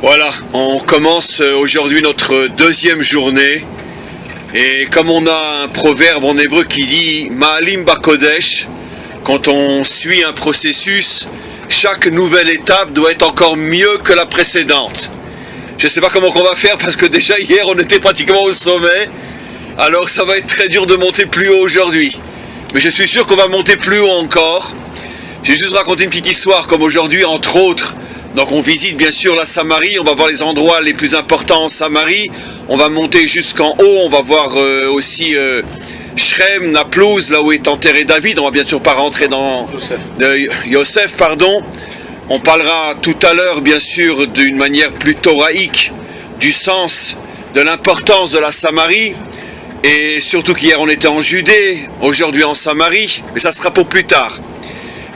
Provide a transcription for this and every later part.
Voilà, on commence aujourd'hui notre deuxième journée. Et comme on a un proverbe en hébreu qui dit Ma'alim Bakodesh, quand on suit un processus, chaque nouvelle étape doit être encore mieux que la précédente. Je ne sais pas comment on va faire parce que déjà hier on était pratiquement au sommet. Alors ça va être très dur de monter plus haut aujourd'hui. Mais je suis sûr qu'on va monter plus haut encore. J'ai juste raconté une petite histoire comme aujourd'hui entre autres. Donc on visite bien sûr la Samarie, on va voir les endroits les plus importants en Samarie, on va monter jusqu'en haut, on va voir aussi Shrem, Naplouse, là où est enterré David, on va bien sûr pas rentrer dans Yosef, pardon. On parlera tout à l'heure bien sûr d'une manière plus thoraïque du sens, de l'importance de la Samarie, et surtout qu'hier on était en Judée, aujourd'hui en Samarie, mais ça sera pour plus tard.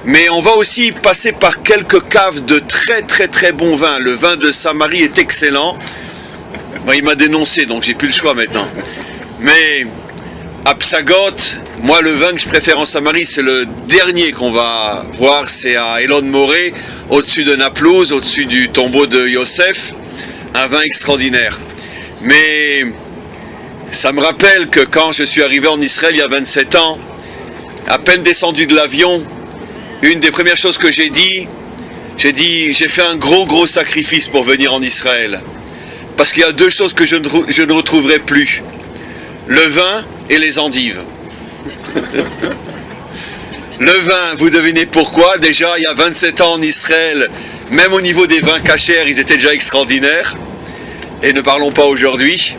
Mais on va aussi passer par quelques caves de très bon vin. Le vin de Samarie est excellent. Bon, il m'a dénoncé, donc j'ai plus le choix maintenant. Mais à Psagot, moi le vin que je préfère en Samarie, c'est le dernier qu'on va voir, c'est à Elon Moré, au-dessus de Naplouse, au-dessus du tombeau de Yosef. Un vin extraordinaire. Mais ça me rappelle que quand je suis arrivé en Israël il y a 27 ans, à peine descendu de l'avion, une des premières choses que j'ai fait un gros sacrifice pour venir en Israël. Parce qu'il y a deux choses que je ne retrouverai plus. Le vin et les endives. Le vin, vous devinez pourquoi? Déjà, il y a 27 ans en Israël, même au niveau des vins cachers, ils étaient déjà extraordinaires. Et ne parlons pas aujourd'hui.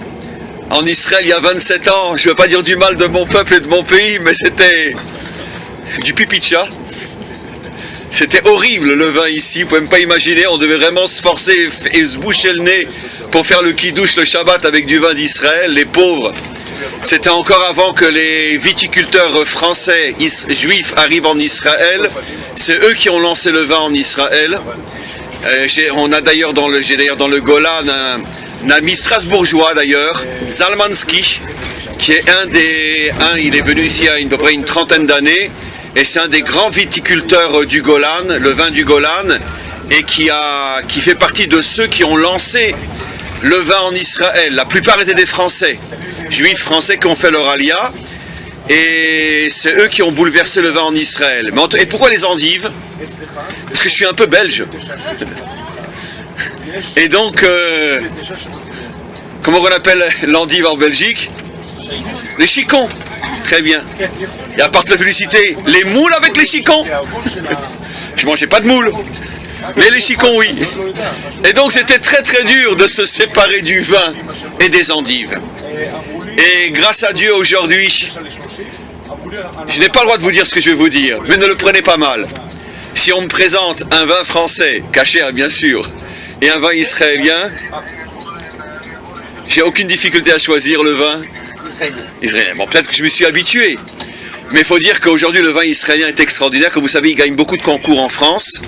En Israël, il y a 27 ans, je ne veux pas dire du mal de mon peuple et de mon pays, mais c'était du pipi de chat. C'était horrible le vin ici, vous pouvez même pas imaginer, on devait vraiment se forcer et se boucher le nez pour faire le kidouche le Shabbat avec du vin d'Israël, les pauvres. C'était encore avant que les viticulteurs français, juifs arrivent en Israël, c'est eux qui ont lancé le vin en Israël. J'ai d'ailleurs dans le Golan un ami strasbourgeois d'ailleurs, Zalmanski, qui est il est venu ici il y a à peu près une trentaine d'années, et c'est un des grands viticulteurs du Golan, le vin du Golan, et qui fait partie de ceux qui ont lancé le vin en Israël. La plupart étaient des Français, juifs français qui ont fait leur alia, et c'est eux qui ont bouleversé le vin en Israël. Et pourquoi les endives? Parce que je suis un peu belge. Et donc, comment on appelle l'endive en Belgique? Les chicons. Très bien. Et à part de la publicité, les moules avec les chicons. Je mangeais pas de moules, mais les chicons oui. Et donc c'était très dur de se séparer du vin et des endives. Et grâce à Dieu aujourd'hui, je n'ai pas le droit de vous dire ce que je vais vous dire, mais ne le prenez pas mal. Si on me présente un vin français, caché bien sûr, et un vin israélien, j'ai aucune difficulté à choisir le vin israélien. Bon, peut-être que je me suis habitué, mais il faut dire qu'aujourd'hui le vin israélien est extraordinaire. Comme vous savez, il gagne beaucoup de concours en France,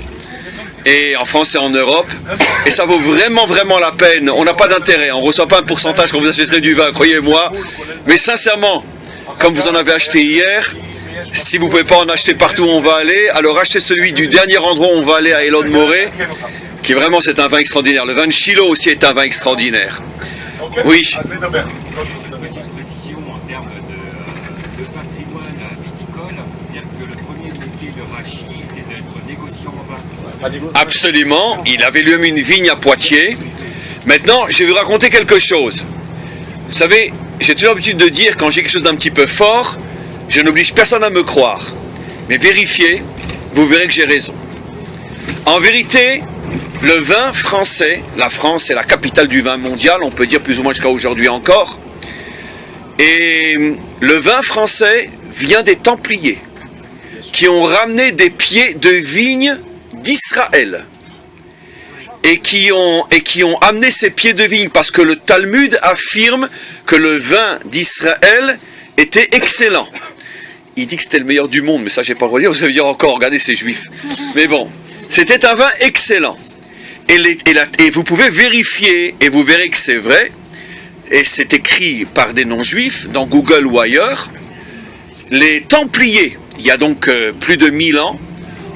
et en Europe, et ça vaut vraiment la peine. On n'a pas d'intérêt, on ne reçoit pas un pourcentage quand vous achèterez du vin, croyez-moi, mais sincèrement, comme vous en avez acheté hier, si vous ne pouvez pas en acheter partout où on va aller, alors achetez celui du dernier endroit où on va aller à Elon Moré, qui vraiment c'est un vin extraordinaire. Le vin de Shiloh aussi est un vin extraordinaire. Oui. Juste une petite précision en termes de patrimoine viticole, dire que le premier métier de Rachi était d'être négociant en vin. Absolument, il avait lui-même une vigne à Poitiers. Maintenant, je vais vous raconter quelque chose. Vous savez, j'ai toujours l'habitude de dire, quand j'ai quelque chose d'un petit peu fort, je n'oblige personne à me croire. Mais vérifiez, vous verrez que j'ai raison. En vérité, le vin français, la France est la capitale du vin mondial, on peut dire plus ou moins jusqu'à aujourd'hui encore. Et le vin français vient des Templiers, qui ont ramené des pieds de vigne d'Israël. Et qui ont amené ces pieds de vigne, parce que le Talmud affirme que le vin d'Israël était excellent. Il dit que c'était le meilleur du monde, mais ça j'ai pas le droit de dire, vous savez dire encore, regardez ces juifs. Mais bon, c'était un vin excellent. Et vous pouvez vérifier, et vous verrez que c'est vrai, et c'est écrit par des non-juifs, dans Google ou ailleurs, les Templiers, il y a donc plus de 1000 ans,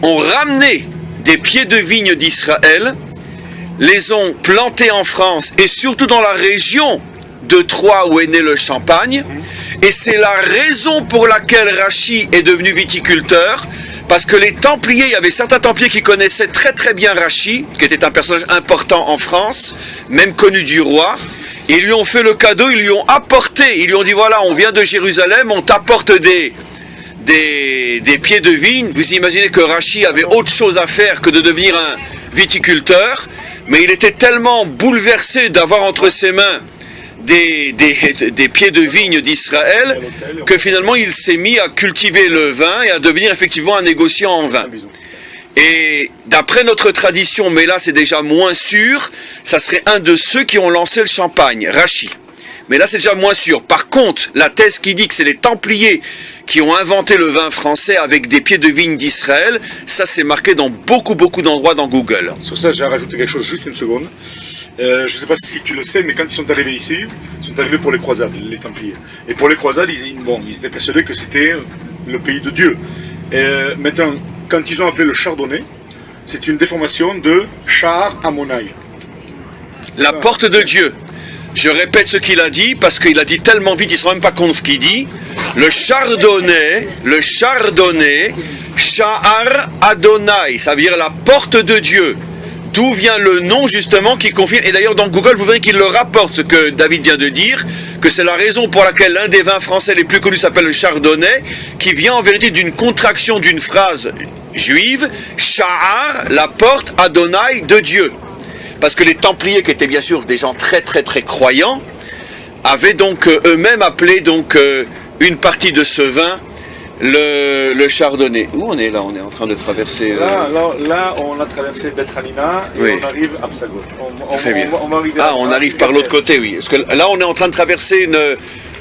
ont ramené des pieds de vigne d'Israël les ont plantés en France et surtout dans la région de Troyes où est né le champagne. Et c'est la raison pour laquelle Rachid est devenu viticulteur, parce que les Templiers, il y avait certains Templiers qui connaissaient très très bien Rachid, qui était un personnage important en France, même connu du roi. Ils lui ont fait le cadeau, ils lui ont apporté, ils lui ont dit voilà, on vient de Jérusalem, on t'apporte des pieds de vigne. Vous imaginez que Rachid avait autre chose à faire que de devenir un viticulteur, mais il était tellement bouleversé d'avoir entre ses mains des pieds de vigne d'Israël que finalement il s'est mis à cultiver le vin et à devenir effectivement un négociant en vin. Et d'après notre tradition, mais là c'est déjà moins sûr, ça serait un de ceux qui ont lancé le champagne, Rachid. Mais là c'est déjà moins sûr. Par contre, la thèse qui dit que c'est les Templiers qui ont inventé le vin français avec des pieds de vigne d'Israël, ça c'est marqué dans beaucoup d'endroits dans Google. Sur ça, j'ai rajouté quelque chose, juste une seconde. Je ne sais pas si tu le sais, mais quand ils sont arrivés ici, ils sont arrivés pour les croisades, les Templiers. Et pour les croisades, ils étaient persuadés que c'était le pays de Dieu. Et maintenant, quand ils ont appelé le Chardonnay, c'est une déformation de Sha'ar Amonai. La porte de Dieu. Je répète ce qu'il a dit, parce qu'il a dit tellement vite, il ne se rend même pas compte de ce qu'il dit. Le Chardonnay, Sha'ar Adonai, ça veut dire la porte de Dieu. D'où vient le nom justement qui confirme, et d'ailleurs dans Google vous verrez qu'il le rapporte, ce que David vient de dire, que c'est la raison pour laquelle l'un des vins français les plus connus s'appelle le Chardonnay, qui vient en vérité d'une contraction d'une phrase juive, Sha'ar, la porte, Adonai, de Dieu. Parce que les Templiers, qui étaient bien sûr des gens très croyants, avaient donc eux-mêmes appelé donc une partie de ce vin le Chardonnay. Où on est là? On est en train de traverser... Là, on a traversé Bet Hanina et oui. On arrive à Psagot. Très bien. On arrive par l'autre côté, oui. Parce que là, on est en train de traverser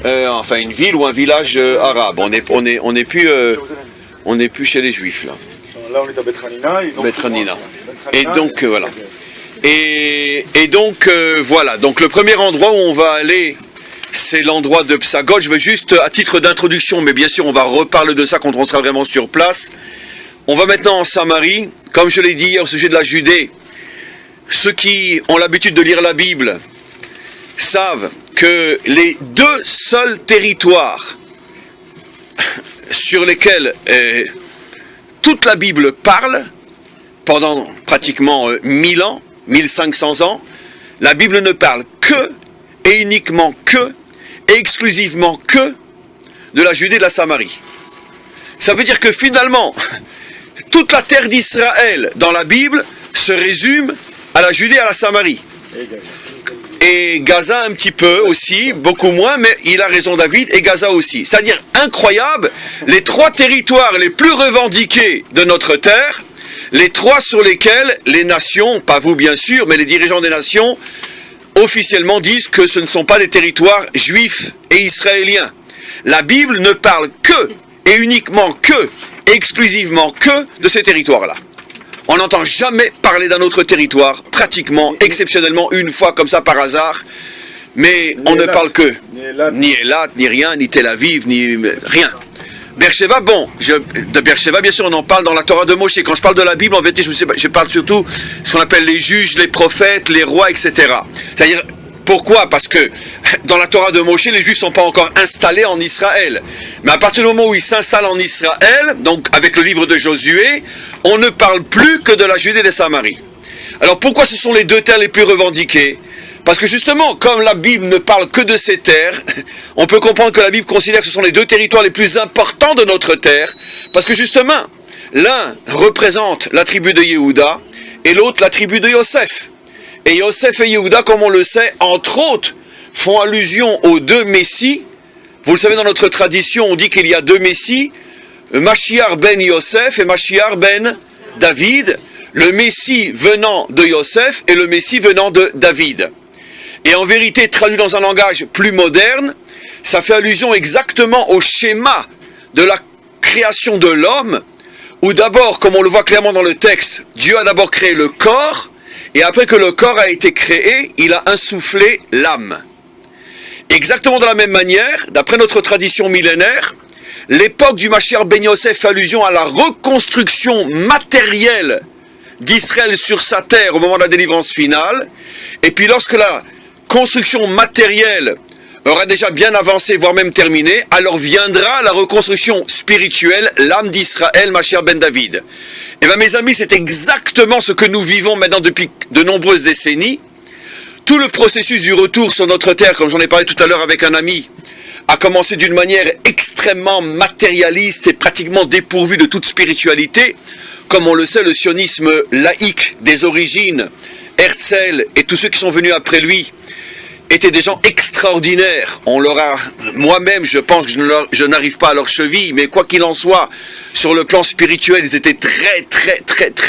une ville ou un village arabe. On n'est plus chez les Juifs, là. Là, on est à Bet Hanina. Bet Hanina. Et donc, voilà. Et donc, voilà. Donc, le premier endroit où on va aller... c'est l'endroit de Psagot. Je veux juste, à titre d'introduction, mais bien sûr on va reparler de ça quand on sera vraiment sur place. On va maintenant en Samarie. Comme je l'ai dit hier au sujet de la Judée, ceux qui ont l'habitude de lire la Bible savent que les deux seuls territoires sur lesquels toute la Bible parle, pendant pratiquement 1000 ans, 1500 ans, la Bible ne parle que et uniquement que, et exclusivement que, de la Judée et de la Samarie. Ça veut dire que finalement, toute la terre d'Israël dans la Bible se résume à la Judée et à la Samarie. Et Gaza un petit peu aussi, beaucoup moins, mais il a raison David, et Gaza aussi. C'est-à-dire incroyable, les trois territoires les plus revendiqués de notre terre, les trois sur lesquels les nations, pas vous bien sûr, mais les dirigeants des nations, officiellement disent que ce ne sont pas des territoires juifs et israéliens. La Bible ne parle que, et uniquement que, et exclusivement que de ces territoires-là. On n'entend jamais parler d'un autre territoire, pratiquement, exceptionnellement, une fois comme ça par hasard, mais on ne parle que, ni Eilat, ni rien, ni Tel Aviv, ni rien. Beersheba, de Beersheba, bien sûr, on en parle dans la Torah de Moshe. Quand je parle de la Bible, en vérité, je parle surtout de ce qu'on appelle les juges, les prophètes, les rois, etc. C'est-à-dire, pourquoi? Parce que dans la Torah de Moshe, les Juifs ne sont pas encore installés en Israël. Mais à partir du moment où ils s'installent en Israël, donc avec le livre de Josué, on ne parle plus que de la Judée et des Samaries. Alors pourquoi ce sont les deux terres les plus revendiquées? Parce que justement, comme la Bible ne parle que de ces terres, on peut comprendre que la Bible considère que ce sont les deux territoires les plus importants de notre terre, parce que justement, l'un représente la tribu de Yehuda, et l'autre la tribu de Yosef. Et Yosef et Yehuda, comme on le sait, entre autres, font allusion aux deux Messies. Vous le savez, dans notre tradition, on dit qu'il y a deux Messies, Mashiach ben Yosef et Mashiach ben David, le Messie venant de Yosef et le Messie venant de David. Et en vérité, traduit dans un langage plus moderne, ça fait allusion exactement au schéma de la création de l'homme, où d'abord, comme on le voit clairement dans le texte, Dieu a d'abord créé le corps, et après que le corps a été créé, il a insufflé l'âme. Exactement de la même manière, d'après notre tradition millénaire, l'époque du Mashiach ben Yosef fait allusion à la reconstruction matérielle d'Israël sur sa terre au moment de la délivrance finale. Et puis lorsque la construction matérielle aura déjà bien avancé, voire même terminé, alors viendra la reconstruction spirituelle, l'âme d'Israël, Mashiach ben David. Et bien mes amis, c'est exactement ce que nous vivons maintenant depuis de nombreuses décennies. Tout le processus du retour sur notre terre, comme j'en ai parlé tout à l'heure avec un ami, a commencé d'une manière extrêmement matérialiste et pratiquement dépourvue de toute spiritualité. Comme on le sait, le sionisme laïque des origines, Herzl et tous ceux qui sont venus après lui, étaient des gens extraordinaires. On leur a, moi-même, je pense que je n'arrive pas à leur cheville, mais quoi qu'il en soit, sur le plan spirituel, ils étaient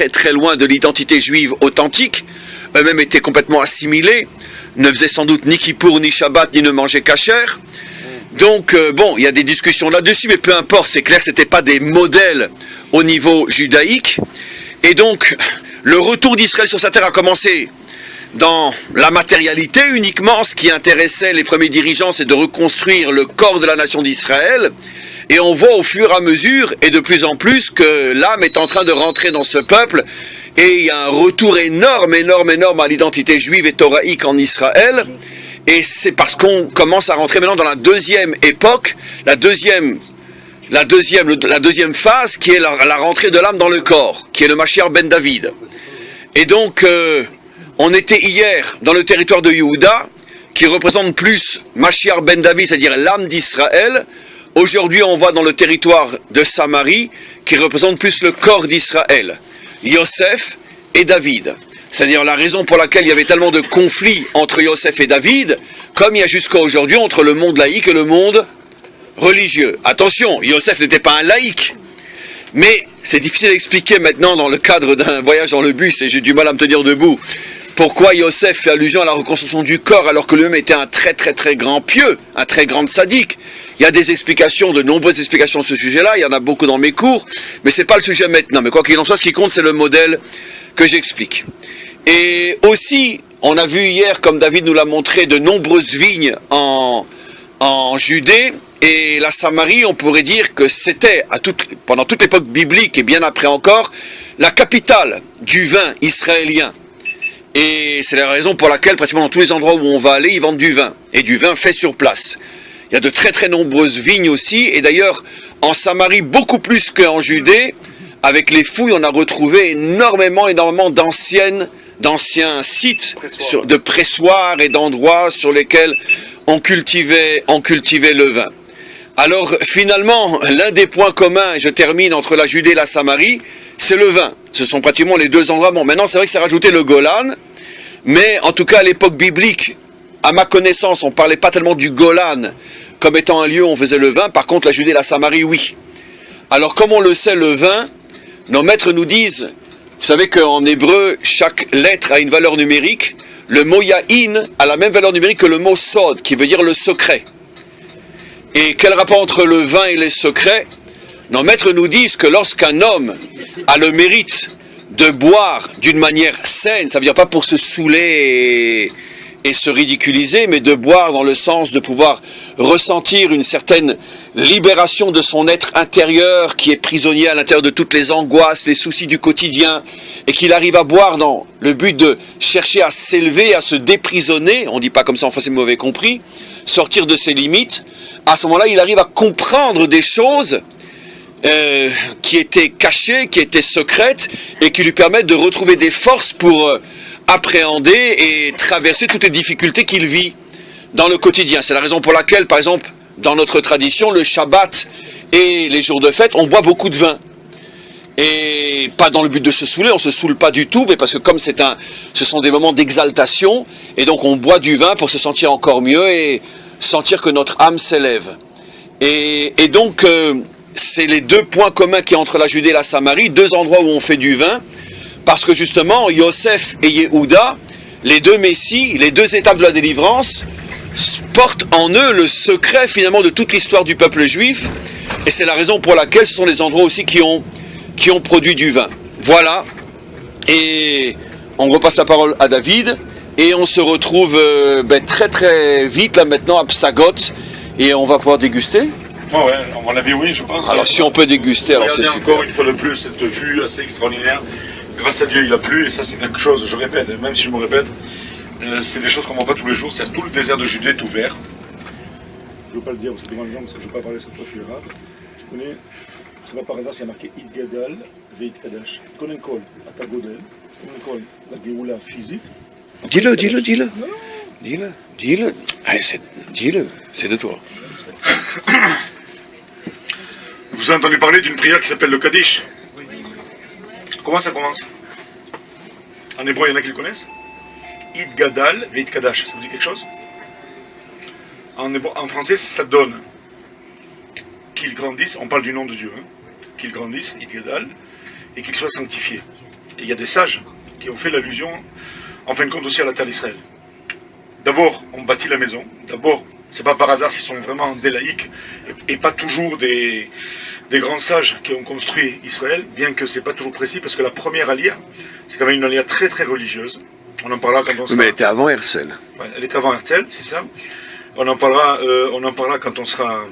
très loin de l'identité juive authentique. Eux-mêmes étaient complètement assimilés, ne faisaient sans doute ni Kippour, ni Shabbat, ni ne mangeaient kasher. Donc, bon, il y a des discussions là-dessus, mais peu importe, c'est clair que ce n'étaient pas des modèles au niveau judaïque. Et donc, le retour d'Israël sur sa terre a commencé dans la matérialité uniquement. Ce qui intéressait les premiers dirigeants, c'est de reconstruire le corps de la nation d'Israël. Et on voit au fur et à mesure, et de plus en plus, que l'âme est en train de rentrer dans ce peuple. Et il y a un retour énorme à l'identité juive et thoraïque en Israël. Et c'est parce qu'on commence à rentrer maintenant dans la deuxième époque, la deuxième phase, qui est la rentrée de l'âme dans le corps, qui est le Mashiach ben David. Et donc, on était hier dans le territoire de Yehuda, qui représente plus Mashiach ben David, c'est-à-dire l'âme d'Israël. Aujourd'hui, on va dans le territoire de Samarie, qui représente plus le corps d'Israël, Yosef et David. C'est-à-dire la raison pour laquelle il y avait tellement de conflits entre Yosef et David, comme il y a jusqu'à aujourd'hui entre le monde laïque et le monde religieux. Attention, Yosef n'était pas un laïc, mais c'est difficile à expliquer maintenant dans le cadre d'un voyage dans le bus, et j'ai du mal à me tenir debout, pourquoi Yosef fait allusion à la reconstruction du corps alors que lui-même était un très grand pieux, un très grand sadique. Il y a des explications, de nombreuses explications sur ce sujet-là, il y en a beaucoup dans mes cours, mais c'est pas le sujet maintenant. Mais quoi qu'il en soit, ce qui compte, c'est le modèle que j'explique. Et aussi, on a vu hier, comme David nous l'a montré, de nombreuses vignes en Judée, et la Samarie, on pourrait dire que c'était, pendant toute l'époque biblique et bien après encore, la capitale du vin israélien. Et c'est la raison pour laquelle, pratiquement dans tous les endroits où on va aller, ils vendent du vin, et du vin fait sur place. Il y a de très nombreuses vignes aussi, et d'ailleurs, en Samarie, beaucoup plus qu'en Judée, avec les fouilles, on a retrouvé énormément d'anciens sites de pressoirs et d'endroits sur lesquels on cultivait le vin. Alors finalement, l'un des points communs, et je termine, entre la Judée et la Samarie, c'est le vin. Ce sont pratiquement les deux endroits. Bon, maintenant c'est vrai que c'est rajouté le Golan, mais en tout cas à l'époque biblique, à ma connaissance, on ne parlait pas tellement du Golan comme étant un lieu où on faisait le vin. Par contre, la Judée et la Samarie, oui. Alors comme on le sait, le vin, nos maîtres nous disent, vous savez qu'en hébreu, chaque lettre a une valeur numérique. Le mot Yahin a la même valeur numérique que le mot Sod, qui veut dire le secret. Et quel rapport entre le vin et les secrets? Nos maîtres nous disent que lorsqu'un homme a le mérite de boire d'une manière saine, ça veut dire pas pour se saouler et se ridiculiser, mais de boire dans le sens de pouvoir ressentir une certaine libération de son être intérieur qui est prisonnier à l'intérieur de toutes les angoisses, les soucis du quotidien, et qu'il arrive à boire dans le but de chercher à s'élever, à se déprisonner, on ne dit pas comme ça en français mauvais compris, sortir de ses limites. À ce moment-là, il arrive à comprendre des choses qui étaient cachées, qui étaient secrètes, et qui lui permettent de retrouver des forces pour appréhender et traverser toutes les difficultés qu'il vit dans le quotidien. C'est la raison pour laquelle, par exemple, dans notre tradition, le Shabbat et les jours de fête, on boit beaucoup de vin. Et pas dans le but de se saouler, on ne se saoule pas du tout, mais parce que comme ce sont des moments d'exaltation, et donc on boit du vin pour se sentir encore mieux et sentir que notre âme s'élève. Et donc, c'est les deux points communs qui entre la Judée et la Samarie, deux endroits où on fait du vin, parce que justement, Yosef et Yehuda, les deux messies, les deux étapes de la délivrance, portent en eux le secret finalement de toute l'histoire du peuple juif, et c'est la raison pour laquelle ce sont les endroits aussi qui ont produit du vin. Voilà, et on repasse la parole à David, et on se retrouve très vite là maintenant à Psagot, et on va pouvoir déguster. Oh ouais, à mon avis oui, je pense. Alors si on peut déguster, alors c'est super. Encore une fois de plus cette vue assez extraordinaire. grâce à Dieu, il a plu, et ça c'est quelque chose, je répète, même si je me répète, c'est des choses qu'on ne voit pas tous les jours. C'est tout le désert de Judée est ouvert. Je ne veux pas le dire parce que devant les gens, parce que je ne veux pas parler sur toi, tu es arabe. Tu connais, c'est pas par hasard, c'est marqué It Gadal, Veit Kadash. Tu connais Kol, Atagodel, tu connais Kol, la Géoula physique. Dis-le. Dis-le. Allez, dis-le, c'est de toi. Vous avez entendu parler d'une prière qui s'appelle le Kaddish. Comment ça commence? En hébreu, il y en a qui le connaissent. It Gadal, Veit Kadash, ça vous dit quelque chose? En français, ça donne qu'il grandisse, on parle du nom de Dieu, hein, qu'il grandisse, It Gadal, et qu'il soit sanctifié. Et il y a des sages qui ont fait l'allusion, en fin de compte aussi à la terre d'Israël. D'abord, on bâtit la maison. D'abord, c'est pas par hasard s'ils sont vraiment des laïcs et pas toujours des grands sages qui ont construit Israël, bien que c'est pas toujours précis, parce que la première alia, c'est quand même une alia très très religieuse. On en parlera quand on sera... Mais elle était avant Herzl. Ouais, elle était avant Herzl, c'est ça. On en parlera quand on sera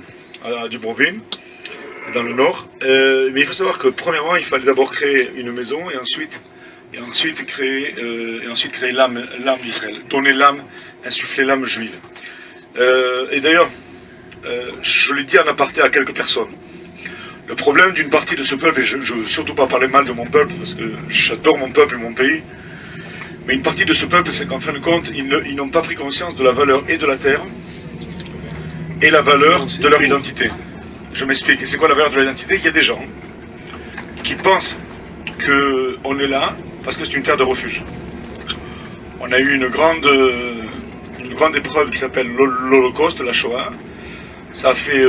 à Dubrovin, dans le nord. Mais il faut savoir que premièrement, il fallait d'abord créer une maison et ensuite créer l'âme d'Israël, donner l'âme, insuffler l'âme juive. Et d'ailleurs, je l'ai dit en aparté à quelques personnes. Le problème d'une partie de ce peuple, et je ne veux surtout pas parler mal de mon peuple, parce que j'adore mon peuple et mon pays, mais une partie de ce peuple, c'est qu'en fin de compte, ils n'ont pas pris conscience de la valeur et de la terre, et la valeur de leur identité. Je m'explique. Et c'est quoi la valeur de leur identité? Il y a des gens qui pensent qu'on est là parce que c'est une terre de refuge. On a eu une grande épreuve qui s'appelle l'Holocauste, la Shoah. Ça a fait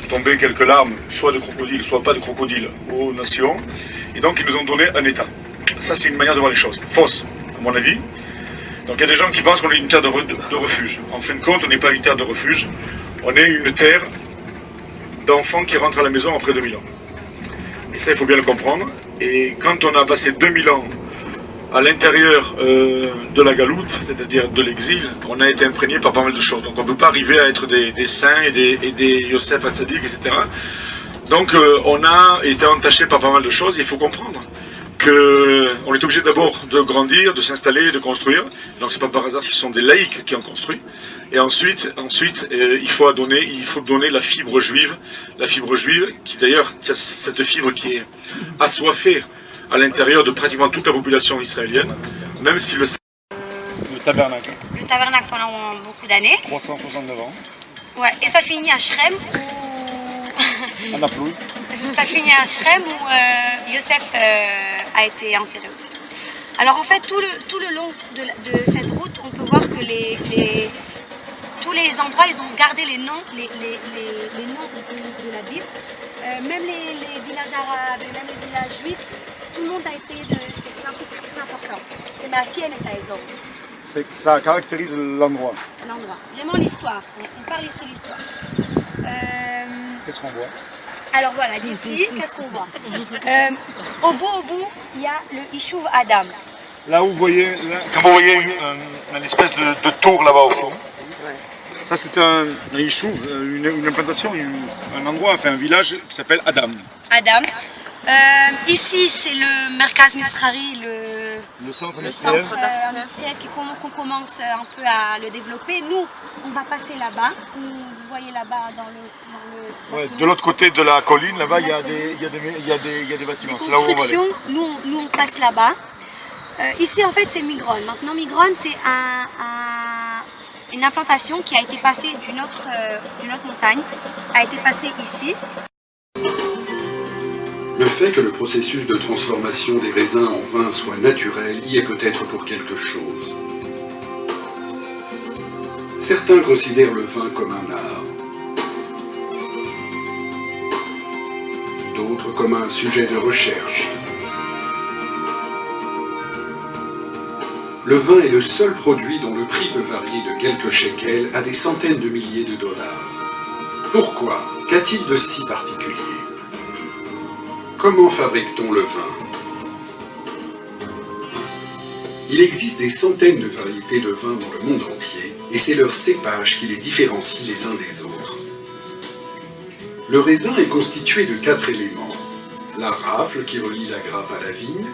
tomber quelques larmes, soit de crocodile, soit pas de crocodile, aux nations. Et donc ils nous ont donné un État. Ça, c'est une manière de voir les choses. Fausse, à mon avis. Donc il y a des gens qui pensent qu'on est une terre de refuge. En fin de compte, on n'est pas une terre de refuge. On est une terre d'enfants qui rentrent à la maison après 2000 ans. Et ça, il faut bien le comprendre. Et quand on a passé 2000 ans à l'intérieur de la galoute, c'est-à-dire de l'exil, on a été imprégné par pas mal de choses. Donc on ne peut pas arriver à être des saints et des Yosef Hatzadik, etc. Donc on a été entaché par pas mal de choses. Et il faut comprendre qu'on est obligé d'abord de grandir, de s'installer, de construire. Donc c'est pas par hasard, ce sont des laïcs qui ont construit. Et ensuite il faut donner la fibre juive qui d'ailleurs, cette fibre qui est assoiffée à l'intérieur de pratiquement toute la population israélienne, même si le tabernacle. Le tabernacle pendant beaucoup d'années. 369 ans. Ouais, et ça finit à Shrem où... À Naplouse. Ça finit à Shrem où Yosef a été enterré aussi. Alors en fait, tout le long de cette route, on peut voir que tous les endroits, ils ont gardé les noms, les noms de la Bible. Même les villages arabes, même les villages juifs, tout le monde a essayé de... C'est un truc très important. C'est ma fille, elle est à Ezo. Ça caractérise l'endroit. L'endroit. Vraiment l'histoire. On parle ici l'histoire. Qu'est-ce qu'on voit? Alors voilà, d'ici, qu'est-ce qu'on voit? Au bout, il y a le Ishuv Adam. Là où vous voyez, quand vous voyez une espèce de tour là-bas au fond, ça c'est un Ishuv, une implantation, un endroit, enfin un village qui s'appelle Adam. Adam. Ici, c'est le Merkaz Misrari, le centre industriel qu'on commence un peu à le développer. Nous, on va passer là-bas. Vous voyez là-bas dans le de l'autre côté de la colline, là-bas, il y a des bâtiments. C'est là où on va aller. Nous, on passe là-bas. Ici, en fait, c'est Migron. Maintenant, Migron, c'est une implantation qui a été passée d'une autre montagne, a été passée ici. Le fait que le processus de transformation des raisins en vin soit naturel y est peut-être pour quelque chose. Certains considèrent le vin comme un art, d'autres comme un sujet de recherche. Le vin est le seul produit dont le prix peut varier de quelques shekels à des centaines de milliers de dollars. Pourquoi? Qu'a-t-il de si particulier? Comment fabrique-t-on le vin? Il existe des centaines de variétés de vins dans le monde entier, et c'est leur cépage qui les différencie les uns des autres. Le raisin est constitué de 4 éléments. La rafle qui relie la grappe à la vigne,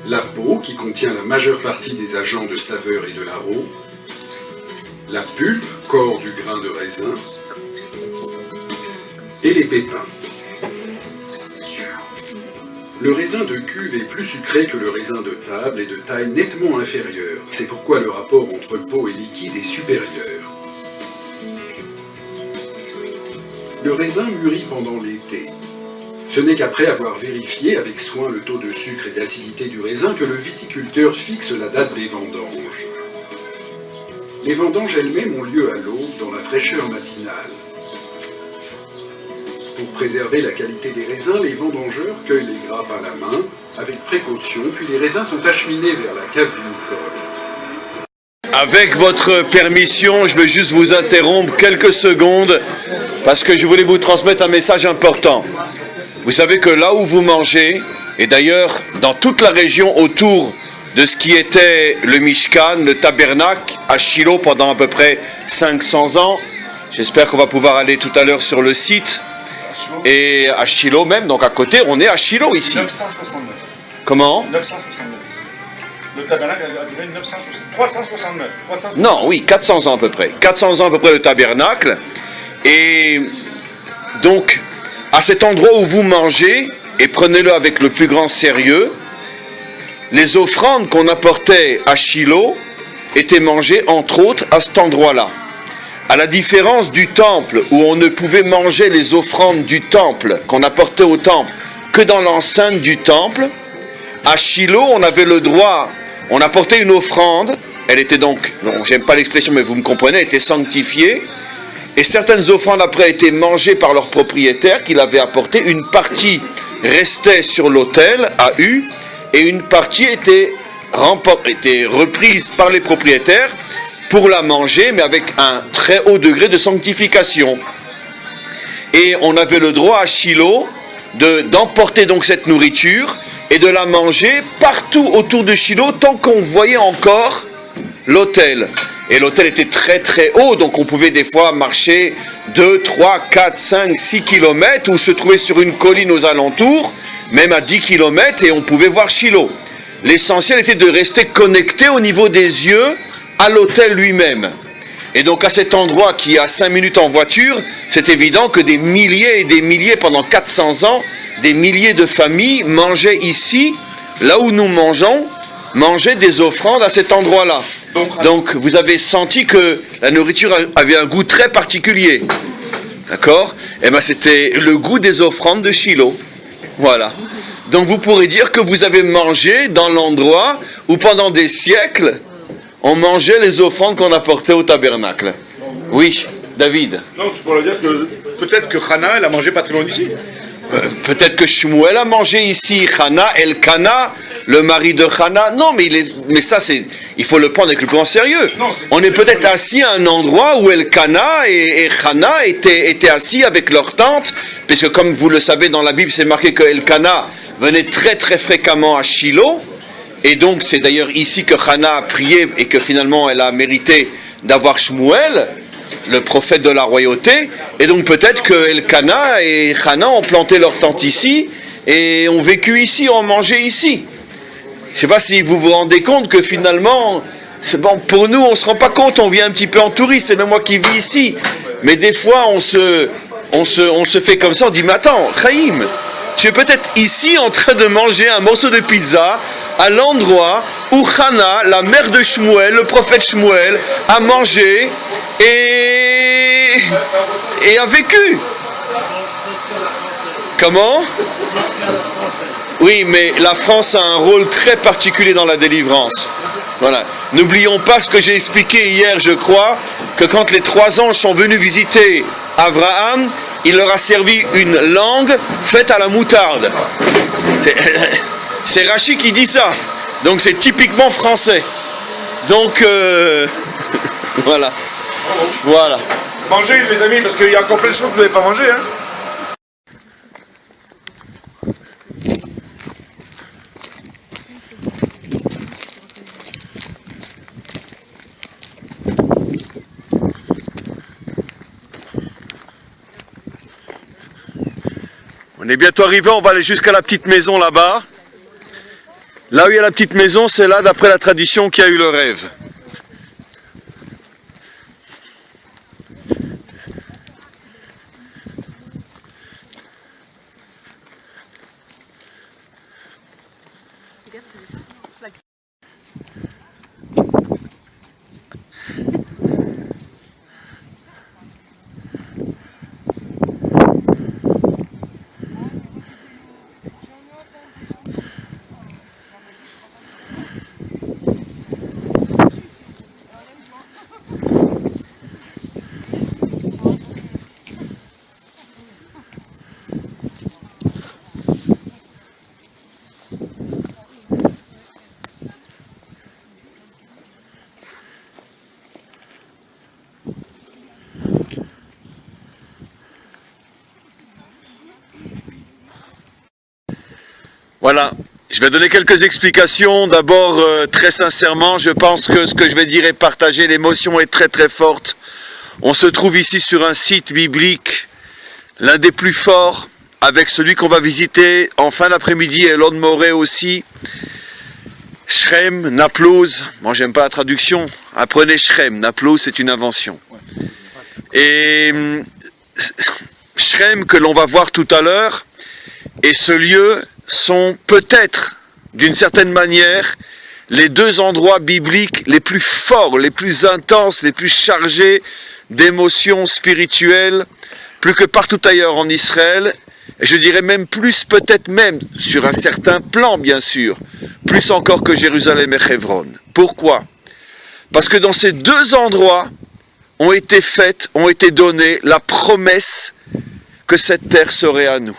la peau qui contient la majeure partie des agents de saveur et de l'arôme, la pulpe, corps du grain de raisin, et les pépins. Le raisin de cuve est plus sucré que le raisin de table et de taille nettement inférieure. C'est pourquoi le rapport entre peau et liquide est supérieur. Le raisin mûrit pendant l'été. Ce n'est qu'après avoir vérifié avec soin le taux de sucre et d'acidité du raisin que le viticulteur fixe la date des vendanges. Les vendanges elles-mêmes ont lieu à l'aube dans la fraîcheur matinale. Pour préserver la qualité des raisins, les vendangeurs cueillent les grappes à la main, avec précaution, puis les raisins sont acheminés vers la cave vinicole. Avec votre permission, je veux juste vous interrompre quelques secondes parce que je voulais vous transmettre un message important. Vous savez que là où vous mangez, et d'ailleurs dans toute la région autour de ce qui était le Mishkan, le tabernacle, à Shiloh pendant à peu près 500 ans, j'espère qu'on va pouvoir aller tout à l'heure sur le site, et à Shiloh même, donc à côté, on est à Shiloh ici. 969. Comment ? 969 ici. Le tabernacle a duré 369. Non, oui, 400 ans à peu près. 400 ans à peu près le tabernacle. Et donc, à cet endroit où vous mangez, et prenez-le avec le plus grand sérieux, les offrandes qu'on apportait à Shiloh étaient mangées entre autres à cet endroit-là. À la différence du temple, où on ne pouvait manger les offrandes du temple, qu'on apportait au temple, que dans l'enceinte du temple, à Shiloh, on avait le droit, on apportait une offrande, elle était donc, non, j'aime pas l'expression, mais vous me comprenez, elle était sanctifiée, et certaines offrandes après étaient mangées par leur propriétaire, qui l'avait apporté, une partie restait sur l'autel, à U, et une partie était reprise par les propriétaires, pour la manger, mais avec un très haut degré de sanctification. Et on avait le droit à Shiloh d'emporter donc cette nourriture et de la manger partout autour de Shiloh tant qu'on voyait encore l'autel. Et l'autel était très très haut, donc on pouvait des fois marcher 2, 3, 4, 5, 6 kilomètres ou se trouver sur une colline aux alentours, même à 10 kilomètres, et on pouvait voir Shiloh. L'essentiel était de rester connecté au niveau des yeux à l'autel lui-même. Et donc à cet endroit qui est à 5 minutes en voiture, c'est évident que des milliers et des milliers, pendant 400 ans, des milliers de familles mangeaient ici, là où nous mangeons, mangeaient des offrandes à cet endroit-là. Donc vous avez senti que la nourriture avait un goût très particulier. D'accord ? Eh bien c'était le goût des offrandes de Shiloh. Voilà. Donc vous pourrez dire que vous avez mangé dans l'endroit où pendant des siècles, on mangeait les offrandes qu'on apportait au tabernacle. Oui, David. Non, tu pourrais dire que peut-être que Hana, elle a mangé pas très loin d'ici. Peut-être que Shmuel a mangé ici. Hana, Elkana, le mari de Hana. Non, mais ça, il faut le prendre avec le plus grand sérieux. Non, on est peut-être assis à un endroit où Elkana et Hana étaient assis avec leur tante, puisque comme vous le savez dans la Bible, c'est marqué que Elkana venait très très fréquemment à Shiloh. Et donc c'est d'ailleurs ici que Hana a prié et que finalement elle a mérité d'avoir Shmuel, le prophète de la royauté. Et donc peut-être que Elkana et Hana ont planté leur tente ici et ont vécu ici, ont mangé ici. Je ne sais pas si vous vous rendez compte que finalement, c'est bon, pour nous on ne se rend pas compte, on vient un petit peu en touriste, c'est même moi qui vis ici. Mais des fois on se fait comme ça, on dit mais attends, Chaim, tu es peut-être ici en train de manger un morceau de pizza à l'endroit où Hana, la mère de Shmuel, le prophète Shmuel, a mangé et a vécu. Comment ? Oui, mais la France a un rôle très particulier dans la délivrance. Voilà. N'oublions pas ce que j'ai expliqué hier, je crois, que quand les 3 anges sont venus visiter Abraham, il leur a servi une langue faite à la moutarde. C'est Rachid qui dit ça. Donc c'est typiquement français. Donc voilà. Voilà. Mangez les amis, parce qu'il y a encore plein de choses que vous n'avez pas mangé. Hein. On est bientôt arrivé, on va aller jusqu'à la petite maison là-bas. Là où il y a la petite maison, c'est là, d'après la tradition, qu'il y a eu le rêve. Voilà, je vais donner quelques explications. D'abord, très sincèrement, je pense que ce que je vais dire est partagé, l'émotion est très très forte. On se trouve ici sur un site biblique, l'un des plus forts, avec celui qu'on va visiter en fin d'après-midi et Elon Moré aussi. Shrem, Naplouse, moi j'aime pas la traduction, apprenez Shrem, Naplouse c'est une invention. Et Shrem que l'on va voir tout à l'heure, et ce lieu sont peut-être, d'une certaine manière, les deux endroits bibliques les plus forts, les plus intenses, les plus chargés d'émotions spirituelles, plus que partout ailleurs en Israël, et je dirais même plus, peut-être même, sur un certain plan bien sûr, plus encore que Jérusalem et Hebron. Pourquoi? Parce que dans ces deux endroits ont été données la promesse que cette terre serait à nous.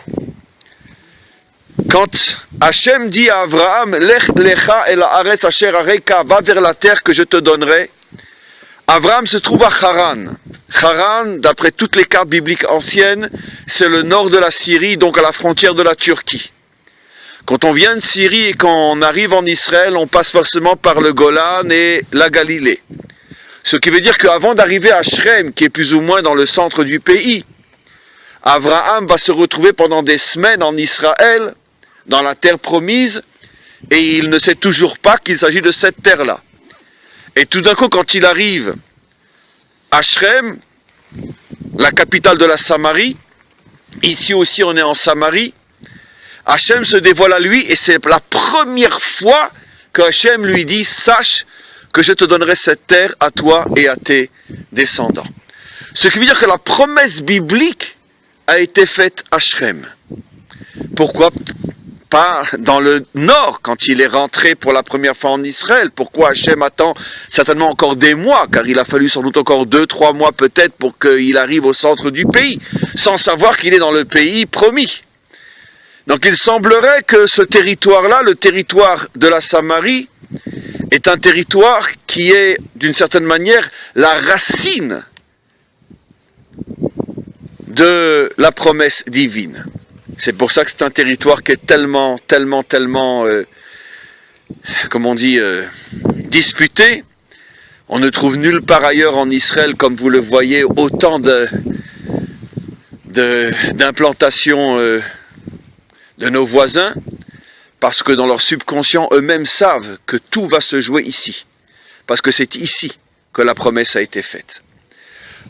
Quand Hachem dit à Abraham, Lech lecha el haaretz asher areka, va vers la terre que je te donnerai, Abraham se trouve à Haran. Haran, d'après toutes les cartes bibliques anciennes, c'est le nord de la Syrie, donc à la frontière de la Turquie. Quand on vient de Syrie et quand on arrive en Israël, on passe forcément par le Golan et la Galilée. Ce qui veut dire qu'avant d'arriver à Shrem, qui est plus ou moins dans le centre du pays, Abraham va se retrouver pendant des semaines en Israël, dans la terre promise, et il ne sait toujours pas qu'il s'agit de cette terre-là. Et tout d'un coup, quand il arrive à Shrem, la capitale de la Samarie, ici aussi on est en Samarie, Hachem se dévoile à lui, et c'est la première fois que Hachem lui dit, sache que je te donnerai cette terre à toi et à tes descendants. Ce qui veut dire que la promesse biblique a été faite à Shrem. Pourquoi pas dans le nord, quand il est rentré pour la première fois en Israël? Pourquoi Hachem attend certainement encore des mois, car il a fallu sans doute encore 2-3 mois peut-être pour qu'il arrive au centre du pays, sans savoir qu'il est dans le pays promis. Donc il semblerait que ce territoire-là, le territoire de la Samarie, est un territoire qui est d'une certaine manière la racine de la promesse divine. C'est pour ça que c'est un territoire qui est tellement, disputé. On ne trouve nulle part ailleurs en Israël, comme vous le voyez, autant d'implantations de nos voisins, parce que dans leur subconscient, eux-mêmes savent que tout va se jouer ici. Parce que c'est ici que la promesse a été faite.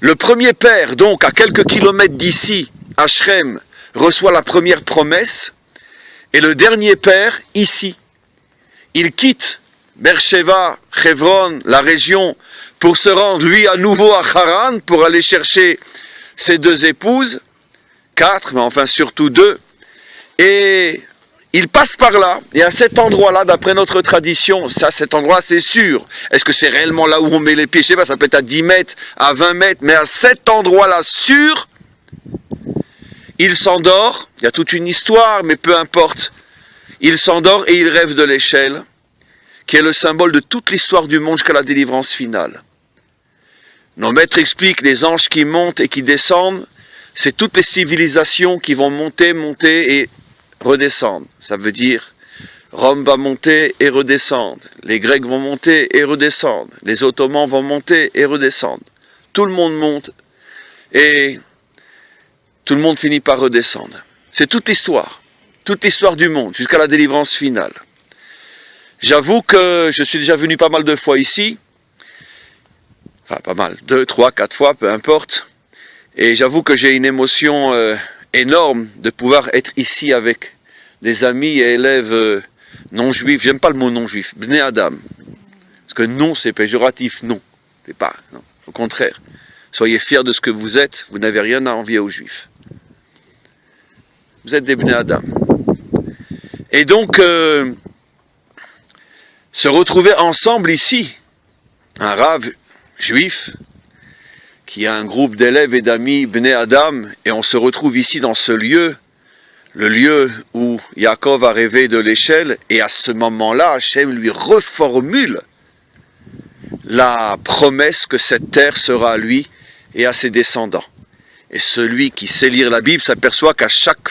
Le premier père, donc, à quelques kilomètres d'ici, à Shrem, reçoit la première promesse, et le dernier père, ici, il quitte Beersheba, Hebron, la région, pour se rendre, lui, à nouveau à Haran, pour aller chercher ses deux épouses, 4, mais enfin surtout 2, et il passe par là, et à cet endroit-là, d'après notre tradition, cet endroit c'est sûr. Est-ce que c'est réellement là où on met les pieds? Je sais pas, ça peut être à 10 mètres, à 20 mètres, mais à cet endroit-là sûr, il s'endort, il y a toute une histoire, mais peu importe. Il s'endort et il rêve de l'échelle, qui est le symbole de toute l'histoire du monde jusqu'à la délivrance finale. Nos maîtres expliquent les anges qui montent et qui descendent, c'est toutes les civilisations qui vont monter et redescendre. Ça veut dire, Rome va monter et redescendre, les Grecs vont monter et redescendre, les Ottomans vont monter et redescendre. Tout le monde monte et tout le monde finit par redescendre. C'est toute l'histoire du monde, jusqu'à la délivrance finale. J'avoue que je suis déjà venu pas mal de fois ici. Enfin, pas mal, 2, 3, 4 fois, peu importe. Et j'avoue que j'ai une émotion énorme de pouvoir être ici avec des amis et élèves non-juifs. J'aime pas le mot non-juif, Bnei Adam. Parce que non, c'est péjoratif, non. C'est pas, non. Au contraire. Soyez fiers de ce que vous êtes, vous n'avez rien à envier aux juifs. Vous êtes des Bnei Adam. Et donc, se retrouver ensemble ici, un rave juif, qui a un groupe d'élèves et d'amis Bnei Adam, et on se retrouve ici dans ce lieu, le lieu où Yaakov a rêvé de l'échelle, et à ce moment-là, Hachem lui reformule la promesse que cette terre sera à lui et à ses descendants. Et celui qui sait lire la Bible s'aperçoit qu'à chaque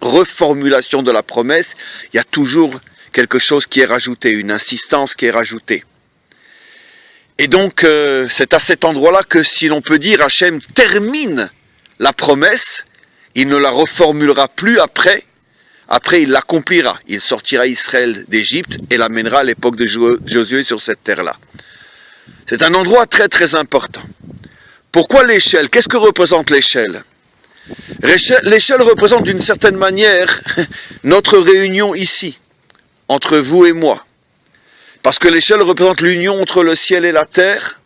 reformulation de la promesse, il y a toujours quelque chose qui est rajouté, une insistance qui est rajoutée. Et donc, c'est à cet endroit-là que, si l'on peut dire, Hachem termine la promesse, il ne la reformulera plus après. Après, il l'accomplira. Il sortira Israël d'Égypte et l'amènera à l'époque de Josué sur cette terre-là. C'est un endroit très très important. Pourquoi l'échelle? Qu'est-ce que représente l'échelle? L'échelle représente d'une certaine manière notre réunion ici, entre vous et moi. Parce que l'échelle représente l'union entre le ciel et la terre.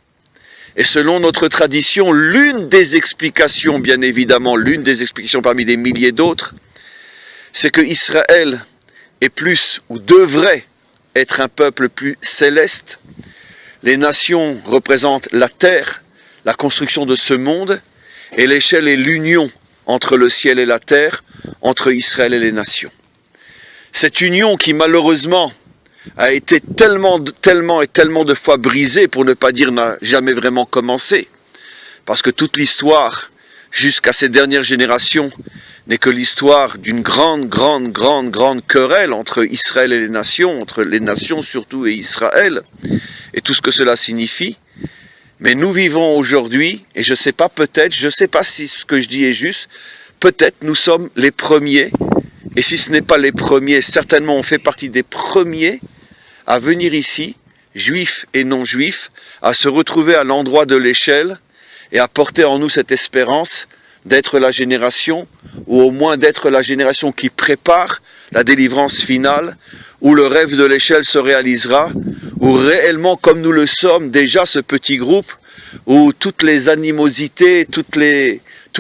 Et selon notre tradition, l'une des explications, bien évidemment, l'une des explications parmi des milliers d'autres, c'est que Israël est plus, ou devrait être un peuple plus céleste. Les nations représentent la terre, la construction de ce monde, et l'échelle est l'union entre le ciel et la terre, entre Israël et les nations. Cette union qui malheureusement a été tellement de fois brisée, pour ne pas dire n'a jamais vraiment commencé, parce que toute l'histoire, jusqu'à ces dernières générations, n'est que l'histoire d'une grande querelle entre Israël et les nations, entre les nations surtout et Israël, et tout ce que cela signifie. Mais nous vivons aujourd'hui, et je ne sais pas si ce que je dis est juste, peut-être nous sommes les premiers, et si ce n'est pas les premiers, certainement on fait partie des premiers à venir ici, juifs et non-juifs, à se retrouver à l'endroit de l'échelle et à porter en nous cette espérance d'être la génération, ou au moins d'être la génération qui prépare la délivrance finale, où le rêve de l'échelle se réalisera, où réellement, comme nous le sommes déjà, ce petit groupe, où toutes les animosités, tous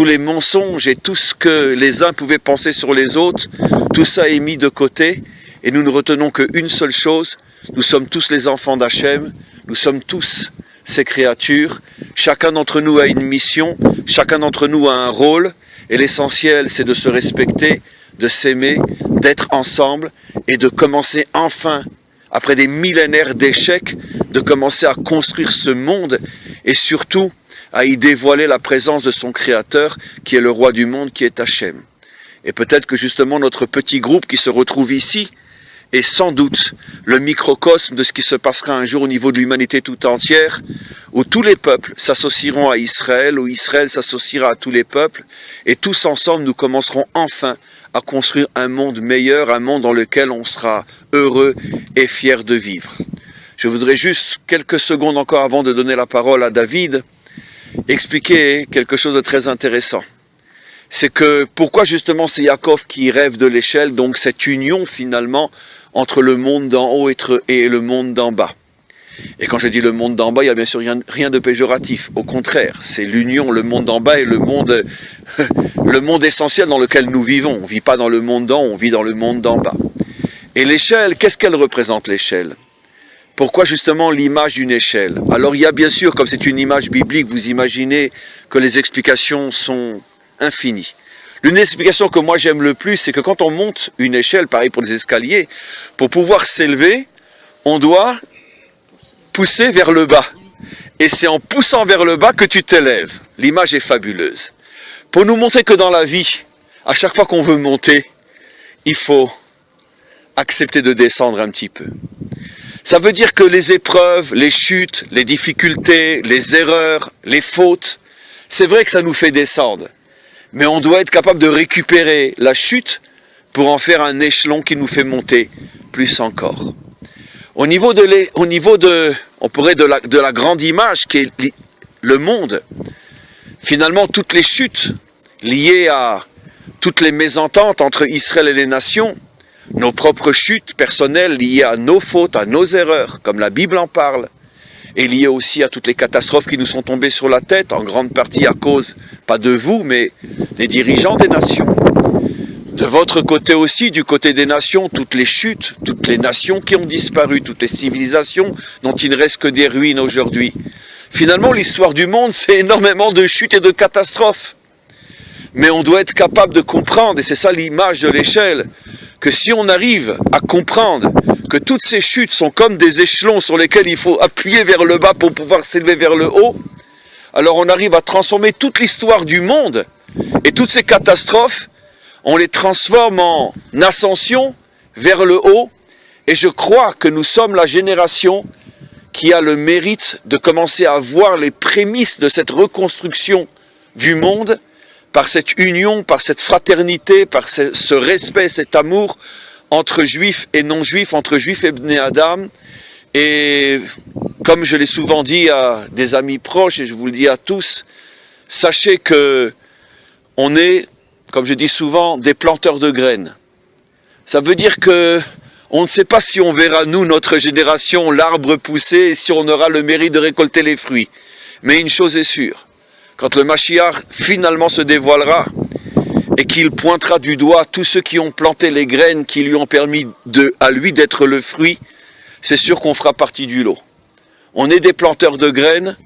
les mensonges et tout ce que les uns pouvaient penser sur les autres, tout ça est mis de côté, et nous ne retenons qu'une seule chose: nous sommes tous les enfants d'Hachem, nous sommes tous ces créatures, chacun d'entre nous a une mission, chacun d'entre nous a un rôle, et l'essentiel c'est de se respecter, de s'aimer, d'être ensemble, et de commencer enfin, après des millénaires d'échecs, de commencer à construire ce monde, et surtout à y dévoiler la présence de son Créateur, qui est le roi du monde, qui est Hachem. Et peut-être que justement notre petit groupe qui se retrouve ici est sans doute le microcosme de ce qui se passera un jour au niveau de l'humanité tout entière, où tous les peuples s'associeront à Israël, où Israël s'associera à tous les peuples, et tous ensemble nous commencerons enfin à construire un monde meilleur, un monde dans lequel on sera heureux et fier de vivre. Je voudrais juste, quelques secondes encore avant de donner la parole à David, expliquer quelque chose de très intéressant. C'est que pourquoi justement c'est Yaakov qui rêve de l'échelle, donc cette union finalement entre le monde d'en haut et le monde d'en bas. Et quand je dis le monde d'en bas, il n'y a bien sûr rien de péjoratif. Au contraire, c'est l'union, le monde d'en bas et le monde essentiel dans lequel nous vivons. On ne vit pas dans le monde d'en haut, on vit dans le monde d'en bas. Et l'échelle, qu'est-ce qu'elle représente l'échelle? Pourquoi justement l'image d'une échelle? Alors il y a bien sûr, comme c'est une image biblique, vous imaginez que les explications sont infinies. L'une des explications que moi j'aime le plus, c'est que quand on monte une échelle, pareil pour les escaliers, pour pouvoir s'élever, on doit pousser vers le bas. Et c'est en poussant vers le bas que tu t'élèves. L'image est fabuleuse. Pour nous montrer que dans la vie, à chaque fois qu'on veut monter, il faut accepter de descendre un petit peu. Ça veut dire que les épreuves, les chutes, les difficultés, les erreurs, les fautes, c'est vrai que ça nous fait descendre. Mais on doit être capable de récupérer la chute pour en faire un échelon qui nous fait monter plus encore. Au niveau de on pourrait de la grande image qui est le monde, finalement toutes les chutes liées à toutes les mésententes entre Israël et les nations, nos propres chutes personnelles liées à nos fautes, à nos erreurs, comme la Bible en parle, et liées aussi à toutes les catastrophes qui nous sont tombées sur la tête, en grande partie à cause, pas de vous, mais des dirigeants des nations. De votre côté aussi, du côté des nations, toutes les chutes, toutes les nations qui ont disparu, toutes les civilisations dont il ne reste que des ruines aujourd'hui. Finalement, l'histoire du monde, c'est énormément de chutes et de catastrophes. Mais on doit être capable de comprendre, et c'est ça l'image de l'échelle, que si on arrive à comprendre que toutes ces chutes sont comme des échelons sur lesquels il faut appuyer vers le bas pour pouvoir s'élever vers le haut, alors on arrive à transformer toute l'histoire du monde et toutes ces catastrophes, on les transforme en ascension vers le haut, et je crois que nous sommes la génération qui a le mérite de commencer à voir les prémices de cette reconstruction du monde par cette union, par cette fraternité, par ce respect, cet amour entre juifs et non-juifs, entre juifs et Bnei Adam. Et comme je l'ai souvent dit à des amis proches, et je vous le dis à tous, sachez que on est, comme je dis souvent, des planteurs de graines. Ça veut dire que on ne sait pas si on verra, nous, notre génération, l'arbre pousser et si on aura le mérite de récolter les fruits. Mais une chose est sûre, quand le Mashiach finalement se dévoilera et qu'il pointera du doigt tous ceux qui ont planté les graines qui lui ont permis à lui d'être le fruit, c'est sûr qu'on fera partie du lot. On est des planteurs de graines,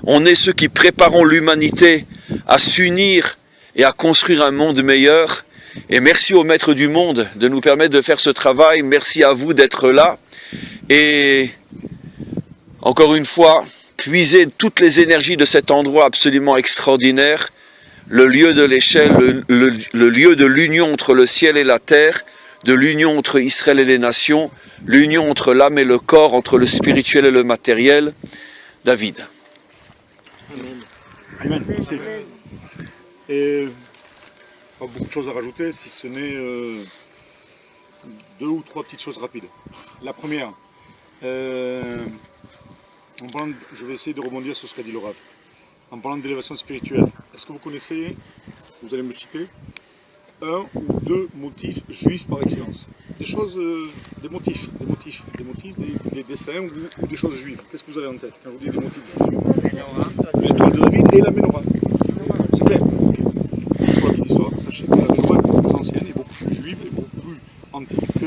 on est ceux qui préparons l'humanité à s'unir et à construire un monde meilleur. Et merci au Maître du Monde de nous permettre de faire ce travail. Merci à vous d'être là. Et encore une fois, puisez toutes les énergies de cet endroit absolument extraordinaire, le lieu de l'échelle, le lieu de l'union entre le ciel et la terre, de l'union entre Israël et les nations, l'union entre l'âme et le corps, entre le spirituel et le matériel. David. Amen. Merci. Et pas beaucoup de choses à rajouter, si ce n'est 2 ou 3 petites choses rapides. La première, je vais essayer de rebondir sur ce qu'a dit le Rav. En parlant d'élévation spirituelle, est-ce que vous connaissez, vous allez me citer, 1 ou 2 motifs juifs par excellence? Des choses, des motifs, des dessins ou des choses juives. Qu'est-ce que vous avez en tête quand vous dites des motifs juifs? L'étoile de David et la menorah. C'est clair. Pour la petite histoire, sachez que la menorah est beaucoup plus ancienne et beaucoup plus juive et beaucoup plus antique que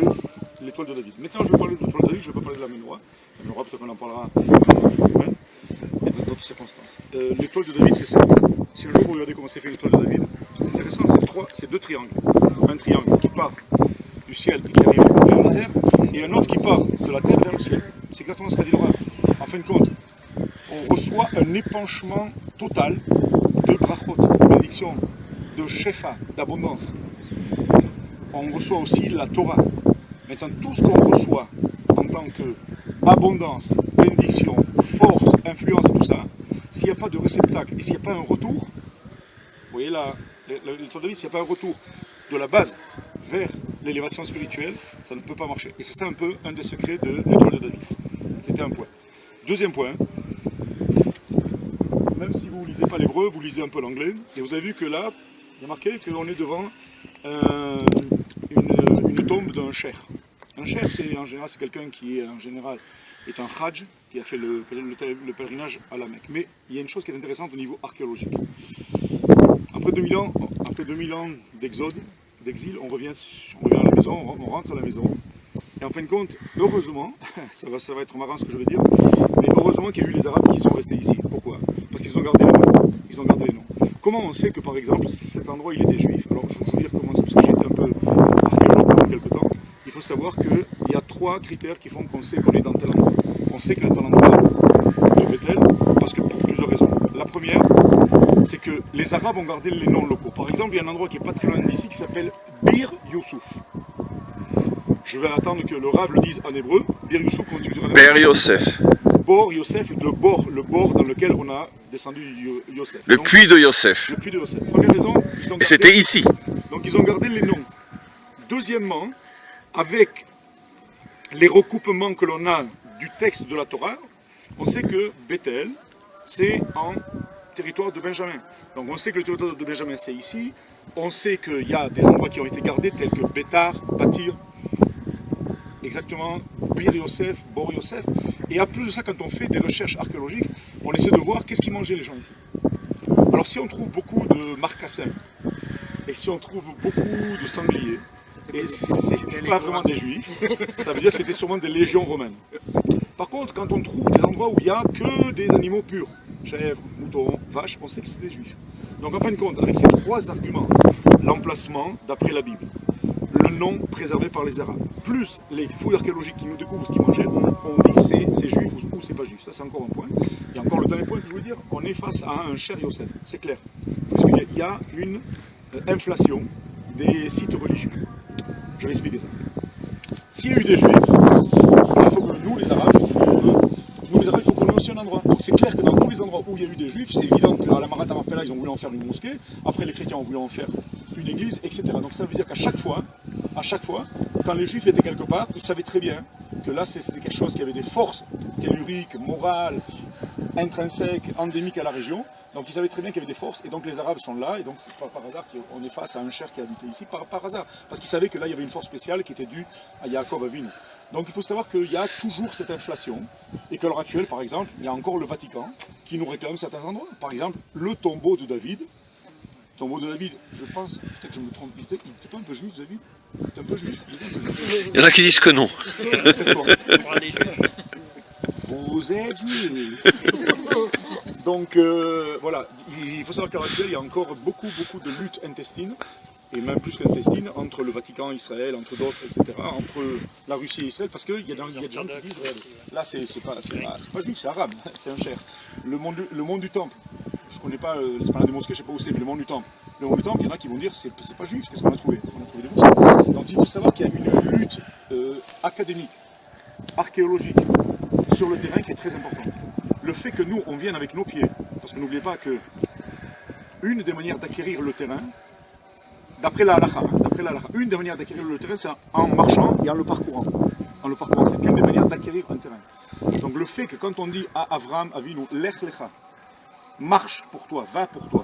l'étoile de David. Maintenant, je vais parler de l'étoile de David, je ne vais pas parler de la menorah. La menorah, peut-être qu'on en parlera demain et dans d'autres circonstances. L'étoile de David, c'est ça. Si un jour vous regardez comment c'est fait l'étoile de David, c'est intéressant, c'est 2 triangles. Un triangle qui part du ciel et qui arrive vers la terre, et un autre qui part de la terre vers le ciel. C'est exactement ce qu'a dit le Rav. En fin de compte, on reçoit un épanchement total de brachot, de bénédiction, de shefa, d'abondance. On reçoit aussi la Torah. Maintenant, tout ce qu'on reçoit en tant qu'abondance, bénédiction, force, influence et tout ça, s'il n'y a pas de réceptacle et s'il n'y a pas un retour, vous voyez là, l'étoile de David, s'il n'y a pas un retour de la base vers l'élévation spirituelle, ça ne peut pas marcher. Et c'est ça un peu un des secrets de l'étoile de David. C'était un point. Deuxième point, même si vous ne lisez pas l'hébreu, vous lisez un peu l'anglais, et vous avez vu que là, il y a marqué qu'on est devant une tombe d'un cher. Un cher, en général, c'est quelqu'un qui est un hajj, qui a fait le pèlerinage à la Mecque. Mais il y a une chose qui est intéressante au niveau archéologique. Après 2000 ans d'exode, d'exil, on revient à la maison, on rentre à la maison. Et en fin de compte, heureusement, ça va être marrant ce que je vais dire, mais heureusement qu'il y a eu les Arabes qui sont restés ici. Pourquoi? Parce qu'ils ont gardé les noms. Ils ont gardé les noms. Comment on sait que, par exemple, si cet endroit il était juif? Alors, je vais vous dire comment c'est, parce que j'ai été un peu archéologue pendant quelques temps. Il faut savoir qu'il y a 3 critères qui font qu'on sait qu'on est dans tel endroit. On sait qu'il est dans l'endroit de Bethel, parce que pour plusieurs raisons. La première, c'est que les Arabes ont gardé les noms locaux. Par exemple, il y a un endroit qui n'est pas très loin d'ici qui s'appelle Bir Youssouf. Je vais attendre que le Rav le dise en hébreu. Bir Youssouf, comment tu dirais? Père Yosef. Bor Yosef, le bord dans lequel on a descendu Yosef. Le puits de Yosef. Le puits de Yosef. Première raison, Et c'était ici. Donc ils ont gardé les noms. Deuxièmement, avec les recoupements que l'on a du texte de la Torah, on sait que Bethel, c'est en territoire de Benjamin. Donc on sait que le territoire de Benjamin, c'est ici. On sait qu'il y a des endroits qui ont été gardés, tels que Bétar, Batir, exactement, Bir Yosef, Bor Yosef. Et à plus de ça, quand on fait des recherches archéologiques, on essaie de voir qu'est-ce qu'ils mangeaient les gens ici. Alors si on trouve beaucoup de marcassins, et si on trouve beaucoup de sangliers, et c'est pas vraiment des juifs, ça veut dire que c'était sûrement des légions romaines. Par contre, quand on trouve des endroits où il n'y a que des animaux purs, chèvres, moutons, vaches, on sait que c'est des juifs. Donc en fin de compte, avec ces trois arguments, l'emplacement d'après la Bible, le nom préservé par les Arabes, plus les fouilles archéologiques qui nous découvrent ce qu'ils mangeaient, on dit c'est juif ou c'est pas juif. Ça c'est encore un point. Et encore le dernier point que je voulais dire, on est face à un cher Yosef, c'est clair. Il y a une inflation des sites religieux. Je vais expliquer ça. S'il y a eu des juifs, il faut que nous les Arabes, nous les Arabes, il faut qu'on ait aussi un endroit. Donc c'est clair que dans tous les endroits où il y a eu des juifs, c'est évident qu'à la Marat Marpella, ils ont voulu en faire une mosquée, après les chrétiens ont voulu en faire une église, etc. Donc ça veut dire qu'à chaque fois, quand les juifs étaient quelque part, ils savaient très bien que là c'était quelque chose qui avait des forces telluriques, morales, intrinsèques, endémiques à la région. Donc ils savaient très bien qu'il y avait des forces, et donc les Arabes sont là, et donc c'est pas par hasard qu'on est face à un cher qui habitait ici, par hasard. Parce qu'ils savaient que là il y avait une force spéciale qui était due à Yaakov Avinu. Donc il faut savoir qu'il y a toujours cette inflation, et qu'à l'heure actuelle, par exemple, il y a encore le Vatican qui nous réclame certains endroits. Par exemple, le tombeau de David. Je pense, peut-être que je me trompe, il était pas un peu juif, David? Il était un peu juif. Il y en a qui disent que non. Vous êtes juif. Donc voilà, il faut savoir qu'à l'heure actuelle, il y a encore beaucoup de luttes intestines, et même plus qu'intestines, entre le Vatican et Israël, entre d'autres, etc., entre la Russie et Israël, parce qu'il y a des gens qui disent, là c'est pas juif, c'est arabe, c'est un cher. Le monde du temple, je ne connais pas l'esplanade des mosquées, je ne sais pas où c'est, mais le monde du temple, il y en a qui vont dire, c'est pas juif, qu'est-ce qu'on a trouvé? On a trouvé des mosquées. Donc il faut savoir qu'il y a une lutte académique, archéologique, sur le terrain qui est très importante. Le fait que nous, on vienne avec nos pieds, parce que n'oubliez pas que une des manières d'acquérir le terrain, d'après la halakha, une des manières d'acquérir le terrain, c'est en marchant et en le parcourant. C'est une des manières d'acquérir un terrain. Donc le fait que quand on dit à Avram, Avinu, lech lecha, marche pour toi, va pour toi,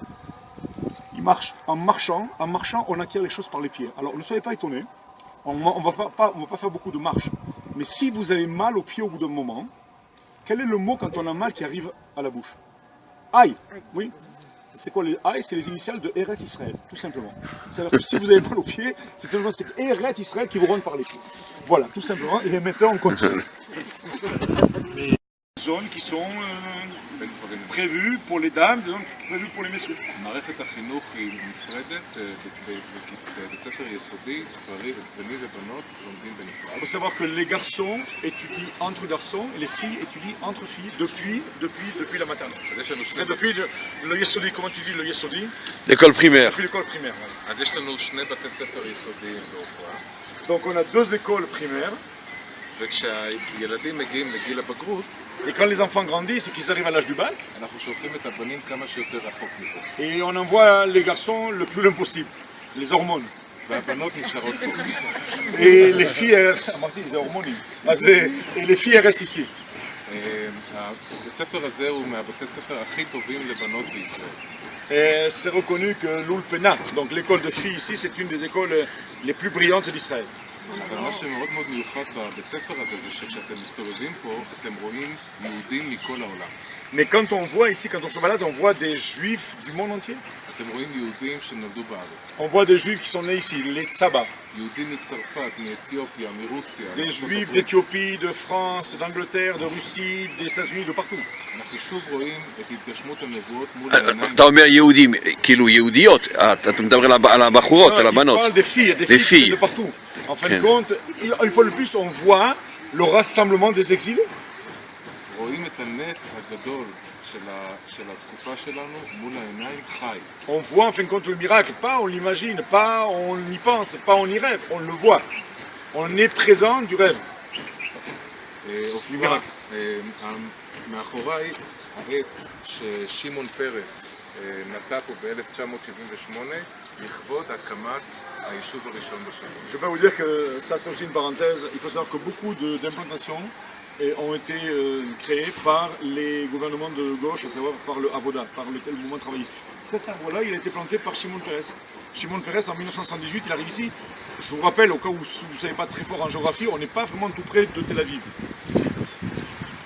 il marche. En marchant, on acquiert les choses par les pieds. Alors ne soyez pas étonnés, on ne va pas faire beaucoup de marche. Mais si vous avez mal aux pieds au bout d'un moment, quel est le mot quand on a mal qui arrive à la bouche? Aïe, oui. C'est quoi les aïe? C'est les initiales de Eret Israël, tout simplement. C'est-à-dire que si vous avez mal aux pieds, c'est Eret Israël qui vous rentre par les pieds. Voilà, tout simplement. Et maintenant, on continue. Les zones qui sont prévues pour les dames, des zones prévues pour les messieurs. מערכת החינוך היא נפרדת, בבית ספר יסודי, בנים ובנות לומדים בנפרד. Il faut savoir que les garçons étudient entre garçons et les filles étudient entre filles depuis la maternelle. Depuis le yesodi, comment tu dis le yesodi? L'école primaire. Depuis l'école primaire. אז יש לנו שני בתי ספר יסודיים בעופרה, Donc on a deux écoles primaires. וכשהילדים מגיעים לגיל הבגרות, Et quand les enfants grandissent et qu'ils arrivent à l'âge du bac, אנחנו שולחים את הבנים כמה שיותר רחוק מפה. et on envoie les garçons le plus loin possible, les hormones. והבנות נשארות פה. Et les filles, et les filles restent ici. הבית ספר הזה הוא מהבתי ספר הכי טובים לבנות בישראל. Et c'est reconnu que l'Ulpena, donc l'école de filles ici, c'est une des écoles les plus brillantes d'Israël. אבל מה שמאוד מאוד מיוחד בבית ספר הזה זה שכשאתם מסתובבים פה, אתם רואים יהודים מכל העולם. Mais quand on voit ici, quand on se balade, on voit des juifs du monde entier. אתם רואים יהודים שנולדו בארץ. On voit des juifs qui sont nés ici, les Tsaba. יהודים מצרפת, מאתיופיה, מרוסיה. Des juifs d'Éthiopie, de France, d'Angleterre, de Russie, des États-Unis, de partout. אנחנו שוב רואים את התגשמות הנבואות מול העיניים. אתה אומר יהודים, כאילו יהודיות, אתה מדבר על הבחורות, על הבנות. Il parle des filles de partout. En fin de compte, une fois de plus, on voit le rassemblement des exilés. רואים את הנס הגדול של התקופה שלנו מול העיניים חי. On voit en fin de compte le miracle, pas on l'imagine, pas on y pense, pas on y rêve, on le voit. On est présent du rêve. עופרה, מאחוריי העץ ששמעון פרס נטע פה ב-1978 לכבוד הקמת היישוב הראשון בשלום. Je vais vous dire que ça c'est aussi une parenthèse, il faut savoir que beaucoup d'implantations ont été créés par les gouvernements de gauche, à savoir par le Avoda, par le mouvement travailliste. Cet arbre-là, il a été planté par Shimon Peres. Shimon Peres, en 1978, il arrive ici. Je vous rappelle, au cas où vous ne savez pas très fort en géographie, on n'est pas vraiment tout près de Tel Aviv. Ici.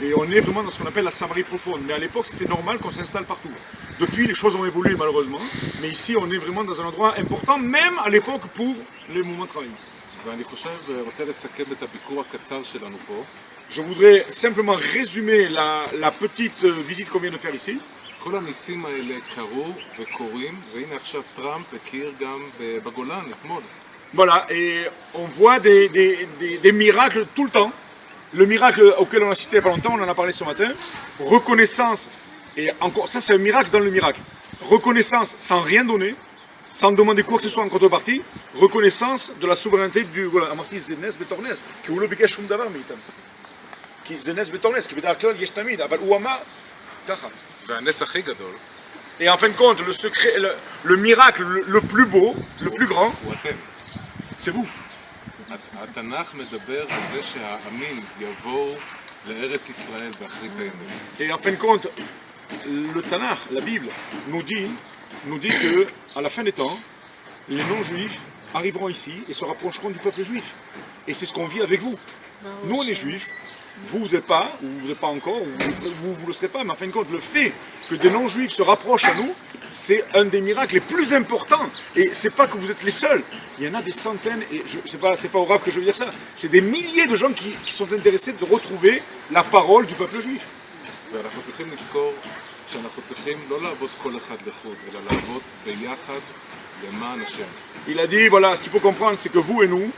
Et on est vraiment dans ce qu'on appelle la Samarie profonde. Mais à l'époque, c'était normal qu'on s'installe partout. Depuis, les choses ont évolué malheureusement. Mais ici, on est vraiment dans un endroit important, même à l'époque pour les mouvements travaillistes. ואני חושב, רוצה לסכם את הביקור הקצר שלנו פה. Je voudrais simplement résumer la petite visite qu'on vient de faire ici. כל הניסים האלה קרו וקורים, והנה עכשיו טראמפ הכיר גם בגולן אתמול. Voilà, et on voit des miracles tout le temps. Le miracle auquel on a assisté il n'y a pas longtemps, on en a parlé ce matin. Reconnaissance, et encore, ça c'est un miracle dans le miracle. Reconnaissance sans rien donner, sans demander quoi que ce soit en contrepartie. Reconnaissance de la souveraineté du... voilà, אמרתי זנס בתורנס, כי הוא לא ביקש שום דבר מאיתנו. כי זנס בתורנס, כי בדרך כלל יש תמיד, אבל הוא אמר ככה. והנס הכי גדול Et en fin de compte, le secret, le miracle le plus beau, le plus grand, הוא אתם. c'est vous. התנ"ך מדבר על זה שהעמים יבואו לארץ ישראל באחרית הימים. Et en fin de compte, le Tanakh, la Bible, nous dit que à la fin des temps, les non-juifs arriveront ici et se rapprocheront du peuple juif. Et c'est ce qu'on vit avec vous. Nous, on est juifs. Vous n'êtes pas, ou vous n'êtes pas encore, ou vous ne le serez pas, mais en fin de compte, le fait que des non-juifs se rapprochent à nous, c'est un des miracles les plus importants. Et c'est pas que vous êtes les seuls. Il y en a des centaines, et c'est pas au grave que je veux dire ça, c'est des milliers de gens qui sont intéressés de retrouver la parole du peuple juif. ואנחנו צריכים לזכור שאנחנו צריכים לא לעבוד כל אחד לחוד, אלא לעבוד ביחד למען השם. Il a dit, voilà, ce qu'il faut comprendre, c'est que vous et nous,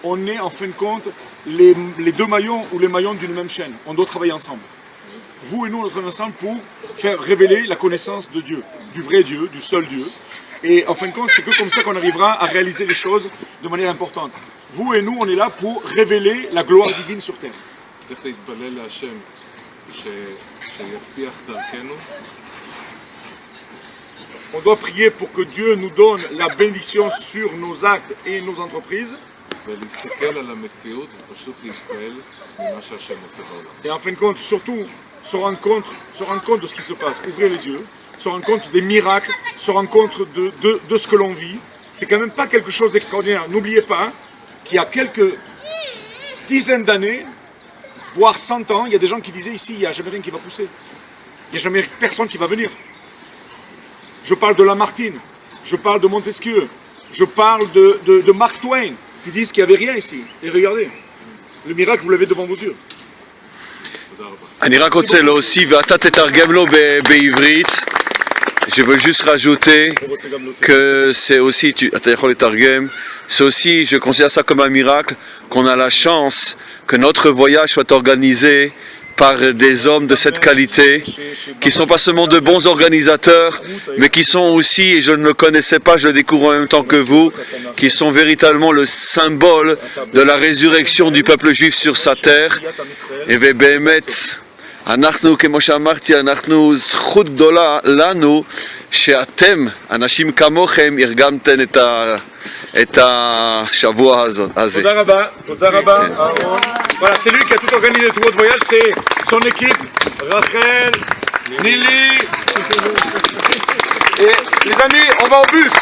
on est en fin de compte les deux maillons ou les maillons d'une même chaîne. On doit travailler ensemble. Vous et nous, on doit travailler ensemble pour faire révéler la connaissance de Dieu, du vrai Dieu, du seul Dieu. Et en fin de compte, c'est que comme ça qu'on arrivera à réaliser les choses de manière importante. Vous et nous, on est là pour révéler la gloire divine sur terre. צריך להתפלל להשם שיצליח דרכנו. On doit prier pour que Dieu nous donne la bénédiction sur nos actes et nos entreprises. ולהסתכל על המציאות ופשוט להתפעל ממה שהשם עושה בעולם. Et en fin de compte, surtout, se rendre compte de ce qui se passe, ouvrir les yeux, se rendre compte des miracles, se rendre compte de ce que l'on vit. C'est quand même pas quelque chose d'extraordinaire. N'oubliez pas qu'il y a quelques dizaines d'années, voire 100 ans, il y a des gens qui disaient ici, il n'y a jamais rien qui va pousser. Il n'y a jamais personne qui va venir. Je parle de Lamartine, je parle de Montesquieu, je parle de Mark Twain, qui disent qu'il n'y avait rien ici. Et regardez, le miracle, vous l'avez devant vos yeux. אני רק רוצה להוסיף, ואתה תתרגם לו בעברית. Je veux juste rajouter que c'est aussi, אתה יכול לתרגם, c'est aussi, je considère ça comme un miracle, qu'on a la chance que notre voyage soit organisé par des hommes de cette qualité, qui ne sont pas seulement de bons organisateurs, mais qui sont aussi, et je ne le connaissais pas, je le découvre en même temps que vous, qui sont véritablement le symbole de la résurrection du peuple juif sur sa terre. Et באמת, אנחנו, כמו שאמרתי, אנחנו זכות גדולה לנו, שאתם, אנשים כמוכם, ארגנתם את השבוע הזה. תודה רבה, תודה רבה. Voilà, c'est lui qui a tout organisé tout votre voyage, c'est son équipe, Rachel, Nili. Et les amis, on va au bus.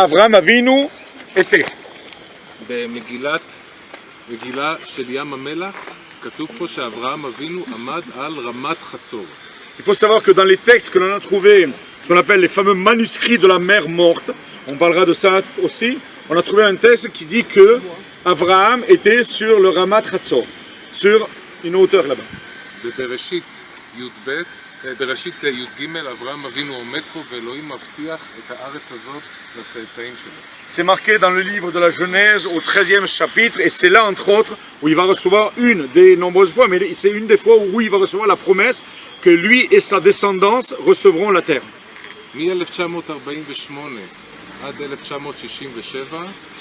Avraham Avinu était. במגילה של ים המלח כתוב פה שאברהם אבינו עמד על רמת חצור. Il faut savoir que dans les textes que l'on a trouvés, ce qu'on appelle les fameux manuscrits de la mer morte, on parlera de ça aussi, on a trouvé un texte qui dit que Abraham était sur le Ramat Hatzor, sur une hauteur là-bas. בבראשית י"ב, בראשית י"ג אברהם אבינו עומד פה ואלוהים מבטיח את הארץ הזאת לצאצאים שלו. C'est marqué dans le livre de la Genèse au 13e chapitre, et c'est là entre autres où il va recevoir une des nombreuses fois, mais c'est une des fois où il va recevoir la promesse que lui et sa descendance recevront la terre. מ-1948 עד 1967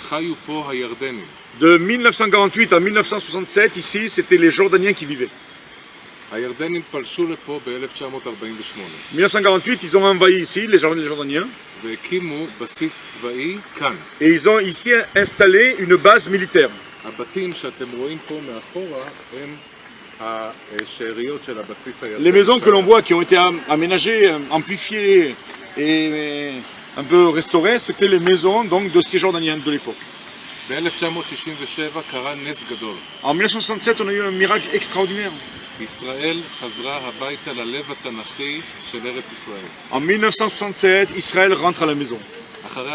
חיו פה הירדנים. De 1948 à 1967, ici, c'était les Jordaniens qui vivaient. הירדנים פלשו לפה ב-1948. 1948, ils ont envahi ici, les Jordaniens, והקימו בסיס צבאי כאן. et ils ont ici installé une base militaire. הבתים שאתם רואים פה מאחורה הם השאריות של הבסיס הירדני. Les maisons que l'on voit qui ont été aménagées, amplifiées et un peu restaurées, c'était les maisons donc de ces Jordaniens de l'époque. ב-1967 קרה נס גדול. En 1967, on a eu un miracle extraordinaire. ישראל חזרה הביתה ללב התנ"כי של ארץ ישראל. En 1967, Israël rentre à la maison. אחרי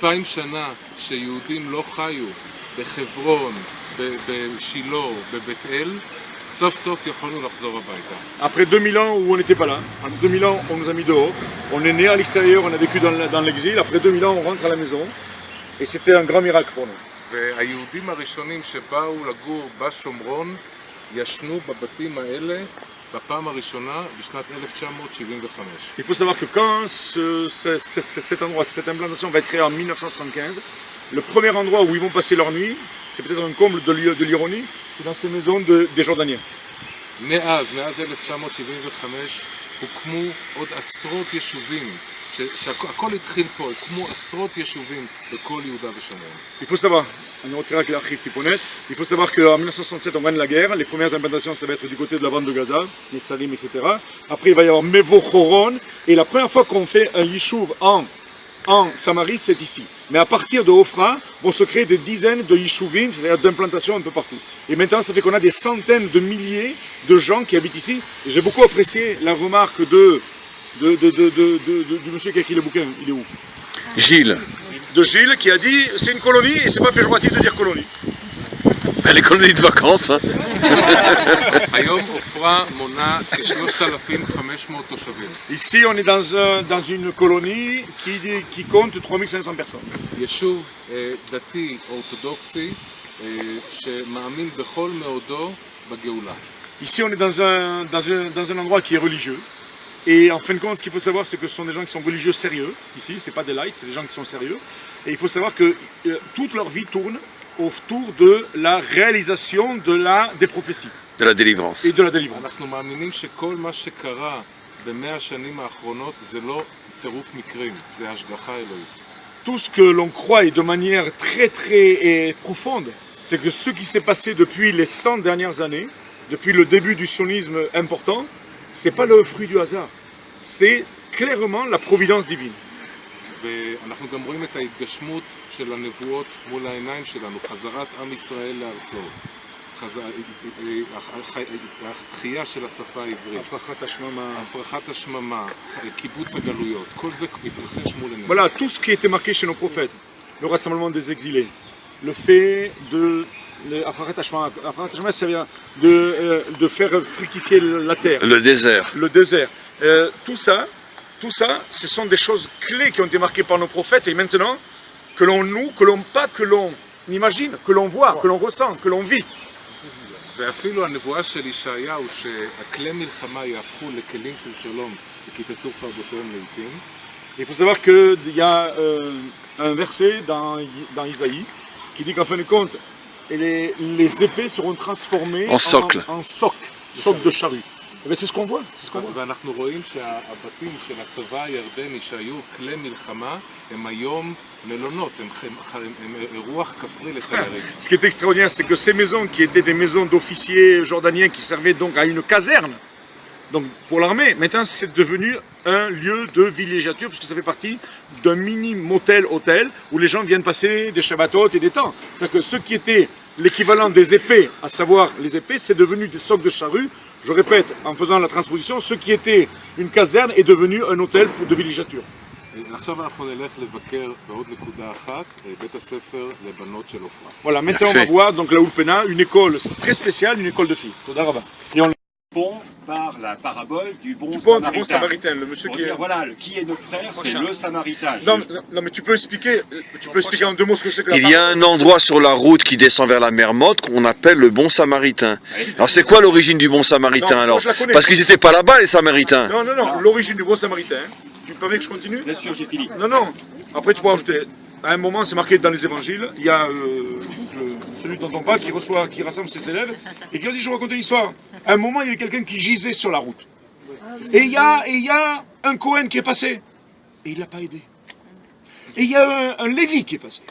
2000 שנה שיהודים לא חיו בחברון, בשילה, בבית אל, סוף סוף יכולנו לחזור הביתה. Après 2000 ans où on n'était pas là, en 2000 ans on nous a mis dehors, on est né à l'extérieur, on a vécu dans l'exil, après 2000 ans on rentre à la maison, et c'était un grand miracle pour nous. והיהודים הראשונים שבאו לגור בשומרון ישנו בבתים האלה בפעם הראשונה בשנת 1975. Il faut savoir que quand cet endroit, cette implantation va être créée en 1975, le premier endroit où ils vont passer leur nuit, c'est peut-être un comble de l'ironie, c'est dans ces maisons des Jordaniens. מאז 1975 הוקמו עוד עשרות יישובים, שהכל התחיל פה, הוקמו עשרות יישובים בכל יהודה ושומרון. Il faut savoir, on retire avec l'archive Tiponet, il faut savoir qu'en 1967 on gagne la guerre, les premières implantations ça va être du côté de la bande de Gaza, Netzarim, etc. Après il va y avoir Mevo Choron, et la première fois qu'on fait un yishuv en Samarie, c'est ici. Mais à partir de Ofra, vont se créer des dizaines de yishuvim, c'est-à-dire d'implantations un peu partout. Et maintenant, ça fait qu'on a des centaines de milliers de gens qui habitent ici. Et j'ai beaucoup apprécié la remarque du monsieur qui a écrit le bouquin. Il est où? Gilles. De Gilles, qui a dit c'est une colonie et c'est pas péjoratif de dire colonie. Les colonies de vacances. Hein. היום עופרה מונה כ-3,500 תושבים. Ici, on est dans une colonie qui compte 3500 personnes. יישוב דתי אורתודוקסי שמאמין בכל מאודו בגאולה. Ici, on est dans un endroit qui est religieux. Et en fin de compte, ce qu'il faut savoir, c'est que ce sont des gens qui sont religieux sérieux. Ici, c'est pas des lights, c'est des gens qui sont sérieux. Et il faut savoir que toute leur vie tourne autour de la réalisation des prophéties. De la délivrance. Et de la délivrance. אנחנו מאמינים שכל מה שקרה ב100 השנים האחרונות זה לא צירוף מקרים, זה השגחה אלוהית. Tout ce que l'on croit et de manière très très profonde, c'est que ce qui s'est passé depuis les 100 dernières années, depuis le début du sionisme important, c'est pas le fruit du hasard. C'est clairement la providence divine. ואנחנו גם רואים את ההתגשמות של הנבואות מול העיניים שלנו, חזרת עם ישראל לארצו, התחייה של השפה העברית, הפרחת השממה, קיבוץ הגלויות, כל זה מתרחש מול עינינו. Voilà, tout ce qui était marqué chez nos prophètes, le rassemblement des exilés, le fait de ça vient de faire fructifier la terre. Le désert. Le désert. Tout ça, ce sont des choses clés qui ont été marquées par nos prophètes et maintenant que l'on imagine, que l'on voit, que l'on ressent, que l'on vit. ואפילו הנבואה של ישעיהו שהכלי מלחמה יהפכו לכלים של שלום וכיתתו חרבותיהם לעתים. Il faut savoir qu'il y a un verset dans Isaïe qui dit qu'en fin de compte, les épées seront transformées en socle de charrue. C'est ce qu'on voit. ואנחנו רואים שהבתים של הצבא הירדני שהיו כלי מלחמה הם היום מלונות, הם אירוח כפרי לתיירים. Ce qui est extraordinaire, c'est que ces maisons qui étaient des maisons d'officiers jordaniens qui servaient donc à une caserne, donc pour l'armée, maintenant c'est devenu un lieu de villégiature puisque ça fait partie d'un mini motel-hôtel où les gens viennent passer des Shabbatot et des temps. C'est-à-dire que ce qui était l'équivalent des épées, à savoir les épées, c'est devenu des socles de charrue. Je répète, en faisant la transposition, ce qui était une caserne est devenu un hôtel de villégiature. Voilà, maintenant on va voir donc la Ulpena, une école très spéciale, une école de filles. Bon, par la parabole du bon samaritain. Le monsieur qui est... Voilà, qui est notre frère, c'est le samaritain. Non, mais tu peux expliquer en 2 mots ce que c'est que la parabole. Il y a un endroit sur la route qui descend vers la mer Morte qu'on appelle le bon samaritain. Alors c'est quoi l'origine du bon samaritain alors? Parce qu'ils n'étaient pas là-bas les samaritains. Non, l'origine du bon samaritain. Tu me permets que je continue? Bien sûr, j'ai fini. Non, après tu peux rajouter. À un moment, c'est marqué dans les évangiles, il y a celui dont on parle qui rassemble ses élèves et qui leur dit je vous raconte une histoire. À un moment, il y avait quelqu'un qui gisait sur la route. Et il y a un Cohen qui est passé. Et il ne l'a pas aidé. Et il y a un Lévi qui est passé,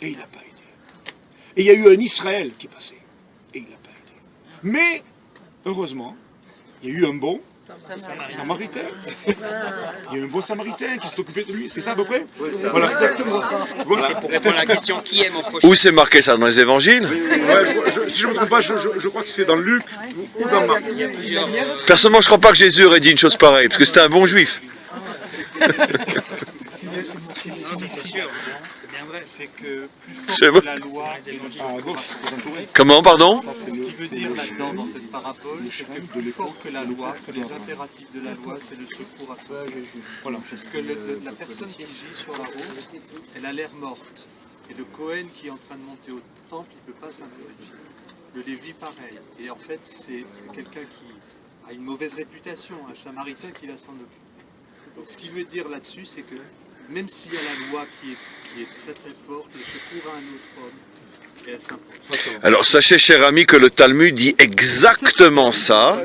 et il n'a pas aidé. Et il y a eu un Israël qui est passé, et il n'a pas aidé. Mais, heureusement, il y a eu un bon Samaritain. Il y a eu un bon Samaritain qui s'est occupé de lui. C'est ça à peu près? Voilà. Exactement. Voilà. C'est pour répondre à la question qui est mon prochain. Où c'est marqué ça dans les évangiles? Si je ne me trompe pas, je crois que c'est dans Luc ou dans Marc. Il y a plusieurs. Personnellement, je ne crois pas que Jésus aurait dit une chose pareille, parce que c'était un bon juif. Non, ça c'est sûr. C'est bien vrai. C'est que plus C'est fort bon. que la loi et le secours. Comment, pardon? Ce qui veut dire là-dedans, dans cette parabole, c'est que plus fort que la loi, que les impératifs de la loi, c'est le secours à soi. Voilà. Parce que la personne qui gît sur la route, elle a l'air morte. Et le Cohen qui est en train de monter au temple, il ne peut pas s'interroger. Le Lévi, pareil. Et en fait, c'est quelqu'un qui a une mauvaise réputation, un Samaritain qui va s'en occuper. Donc, ce qui veut dire là-dessus, c'est que même s'il y a la loi qui est très très forte, le secours à un autre homme, et elle s'impose. Alors sachez, cher ami, que le Talmud dit exactement ça.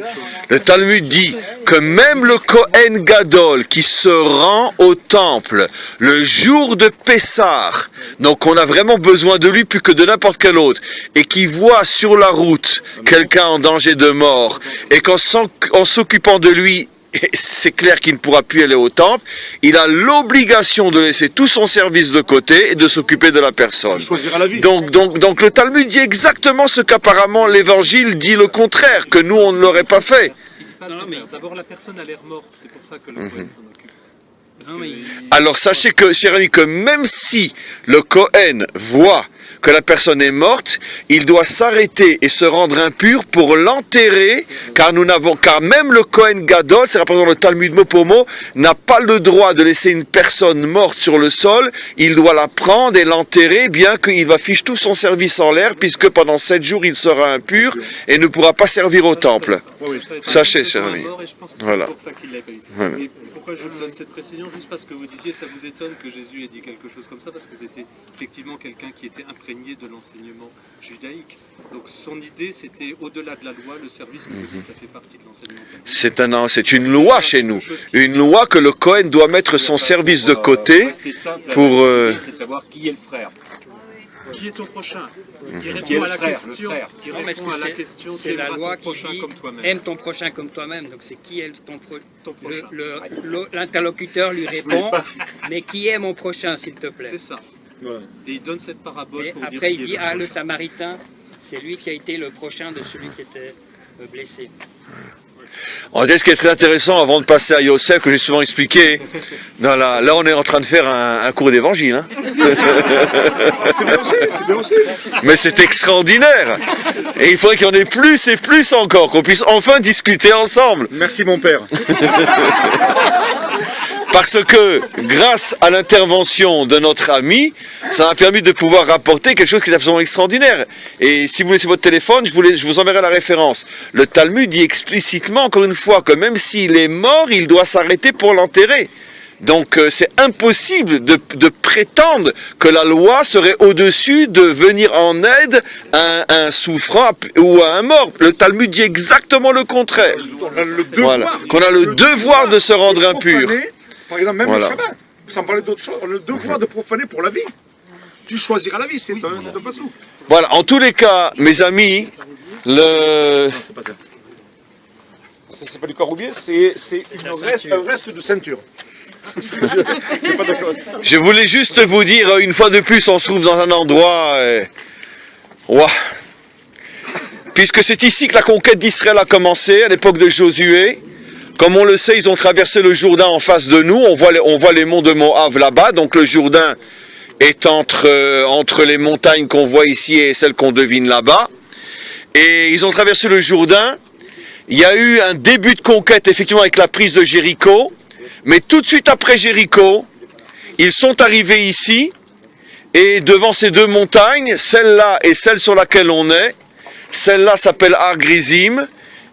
Le Talmud dit que même le Kohen Gadol qui se rend au temple le jour de Pessah, donc on a vraiment besoin de lui plus que de n'importe quel autre, et qui voit sur la route quelqu'un en danger de mort, et qu'en s'occupant de lui, c'est clair qu'il ne pourra plus aller au temple, il a l'obligation de laisser tout son service de côté et de s'occuper de la personne. Choisira la vie. Donc le Talmud dit exactement ce qu'apparemment l'Évangile dit le contraire, que nous on ne l'aurait pas fait. Il dit pas le contraire. D'abord, la personne a l'air morte, c'est pour ça que le Cohen s'en occupe. Parce Non, que mais Alors sachez que, cher ami, que même si le Kohen voit que la personne est morte, il doit s'arrêter et se rendre impur pour l'enterrer, car même le Kohen Gadol, c'est représenté dans le Talmud mot pour mot, n'a pas le droit de laisser une personne morte sur le sol, il doit la prendre et l'enterrer, bien qu'il va ficher tout son service en l'air, puisque pendant 7 jours il sera impur et ne pourra pas servir au temple. Sachez, cher ami. Voilà. C'est pour ça qu'il l'a payé. Voilà. Et pourquoi je vous donne cette précision? Juste parce que vous disiez, ça vous étonne que Jésus ait dit quelque chose comme ça, parce que c'était effectivement quelqu'un qui était imprégné de l'enseignement judaïque. Donc son idée, c'était au-delà de la loi, le service public, ça fait partie de l'enseignement. C'est une loi chez nous, une loi que le Kohen doit mettre son service de côté pour... C'est savoir qui est le frère. Qui est ton prochain? Qui Qui est répond le à la frère, question. le frère. Qui non, mais est-ce répond que à la question. c'est la t'aimeras loi ton qui prochain dit comme toi-même. aime ton prochain comme toi-même. Donc c'est qui est ton prochain. l'interlocuteur lui répond, mais qui est mon prochain, s'il te plaît. C'est ça. Et il donne cette parabole Et pour dire après il qui dit est ah le Samaritain, c'est lui qui a été le prochain de celui qui était blessé. En fait, ce qui est très intéressant, avant de passer à Yosef, que j'ai souvent expliqué, là on est en train de faire un cours d'évangile. Hein. C'est bien aussi. Mais c'est extraordinaire. Et il faudrait qu'il y en ait plus et plus encore, qu'on puisse enfin discuter ensemble. Merci mon père. Parce que, grâce à l'intervention de notre ami, ça m'a permis de pouvoir rapporter quelque chose qui est absolument extraordinaire. Et si vous laissez votre téléphone, je vous enverrai la référence. Le Talmud dit explicitement, encore une fois, que même s'il est mort, il doit s'arrêter pour l'enterrer. Donc c'est impossible de prétendre que la loi serait au-dessus de venir en aide à un souffrant ou à un mort. Le Talmud dit exactement le contraire. Qu'on a le devoir de se rendre impur. Par exemple, même le Shabbat, sans parler d'autre chose, le devoir de profaner pour la vie. Tu choisiras la vie, c'est un passou. Voilà, en tous les cas, mes amis, Non, c'est pas ça. C'est pas du caroubier, c'est un reste de ceinture. Je suis pas d'accord. je voulais juste vous dire, une fois de plus, on se trouve dans un endroit... ouah. Puisque c'est ici que la conquête d'Israël a commencé, à l'époque de Josué. Comme on le sait, ils ont traversé le Jourdain en face de nous. On voit les monts de Moab là-bas. Donc le Jourdain est entre les montagnes qu'on voit ici et celles qu'on devine là-bas. Et ils ont traversé le Jourdain. Il y a eu un début de conquête, effectivement, avec la prise de Jéricho. Mais tout de suite après Jéricho, ils sont arrivés ici. Et devant ces deux montagnes, celle-là et celle sur laquelle on est, celle-là s'appelle Har Grizim.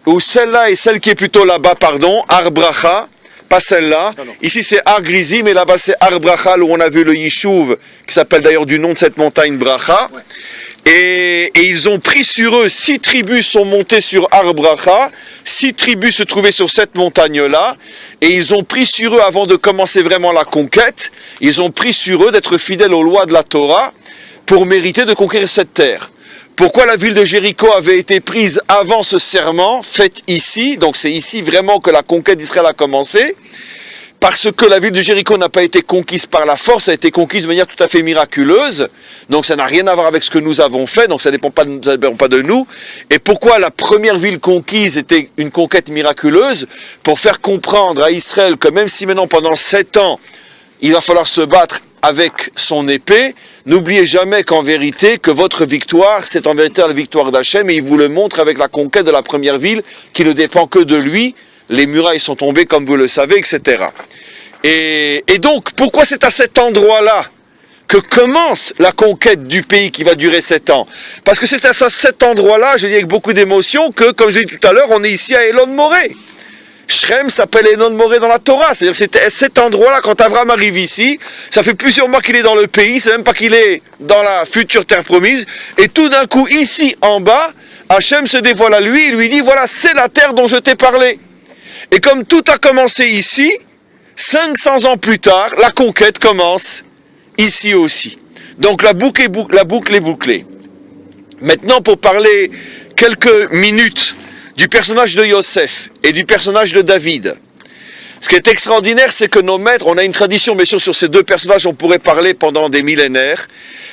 Ou celle-là et celle qui est plutôt là-bas, pardon, Har Bracha, pas celle-là. Ici c'est Har Grizim et là-bas c'est Har Bracha, où on a vu le Yishuv, qui s'appelle d'ailleurs du nom de cette montagne Bracha. Et ils ont pris sur eux, 6 tribus sont montées sur Har Bracha, 6 tribus se trouvaient sur cette montagne-là, et ils ont pris sur eux, avant de commencer vraiment la conquête, ils ont pris sur eux d'être fidèles aux lois de la Torah pour mériter de conquérir cette terre. Pourquoi la ville de Jéricho avait été prise avant ce serment, fait ici, donc c'est ici vraiment que la conquête d'Israël a commencé, parce que la ville de Jéricho n'a pas été conquise par la force, ça a été conquise de manière tout à fait miraculeuse, donc ça n'a rien à voir avec ce que nous avons fait, donc ça ne dépend pas de nous. Et pourquoi la première ville conquise était une conquête miraculeuse? Pour faire comprendre à Israël que même si maintenant pendant 7 ans, il va falloir se battre avec son épée, n'oubliez jamais qu'en vérité, que votre victoire, c'est en vérité la victoire d'Hachem, et il vous le montre avec la conquête de la première ville, qui ne dépend que de lui. Les murailles sont tombées, comme vous le savez, etc. Et donc, pourquoi c'est à cet endroit-là que commence la conquête du pays qui va durer 7 ans? Parce que c'est à cet endroit-là, je dis avec beaucoup d'émotion, que, comme je l'ai dit tout à l'heure, on est ici à Elon Moré. Shrem s'appelle Elon Moré dans la Torah, c'est-à-dire c'était à cet endroit-là, quand Abraham arrive ici, ça fait plusieurs mois qu'il est dans le pays, c'est même pas qu'il est dans la future terre promise, et tout d'un coup, ici, en bas, Hachem se dévoile à lui, il lui dit, voilà, c'est la terre dont je t'ai parlé. Et comme tout a commencé ici, 500 ans plus tard, la conquête commence ici aussi. Donc la boucle est bouclée. Maintenant, pour parler quelques minutes du personnage de Yosef et du personnage de David. Ce qui est extraordinaire, c'est que nos maîtres, on a une tradition, bien sûr, sur ces 2 personnages, on pourrait parler pendant des millénaires,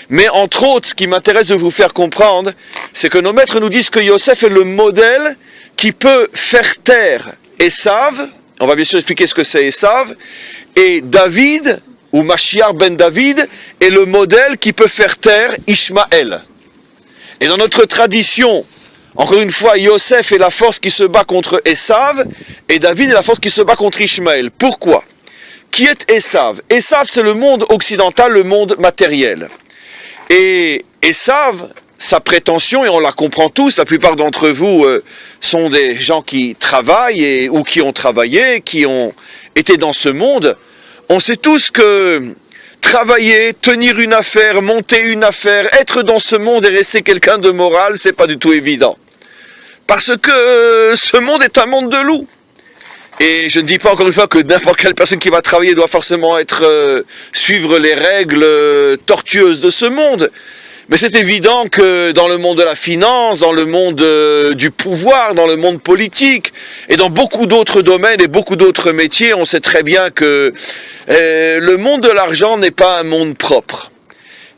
mais entre autres, ce qui m'intéresse de vous faire comprendre, c'est que nos maîtres nous disent que Yosef est le modèle qui peut faire taire Esav, on va bien sûr expliquer ce que c'est Esav, et David, ou Mashiach ben David, est le modèle qui peut faire taire Ishmaël. Et dans notre tradition, encore une fois, Yosef est la force qui se bat contre Esav, et David est la force qui se bat contre Ishmaël. Pourquoi? Qui est Esav? Esav, c'est le monde occidental, le monde matériel. Et Esav, sa prétention, et on la comprend tous, la plupart d'entre vous sont des gens qui travaillent ou qui ont travaillé, qui ont été dans ce monde. On sait tous que travailler, tenir une affaire, monter une affaire, être dans ce monde et rester quelqu'un de moral, c'est pas du tout évident. Parce que ce monde est un monde de loups. Et je ne dis pas encore une fois que n'importe quelle personne qui va travailler doit forcément suivre les règles tortueuses de ce monde. Mais c'est évident que dans le monde de la finance, dans le monde du pouvoir, dans le monde politique, et dans beaucoup d'autres domaines et beaucoup d'autres métiers, on sait très bien que le monde de l'argent n'est pas un monde propre.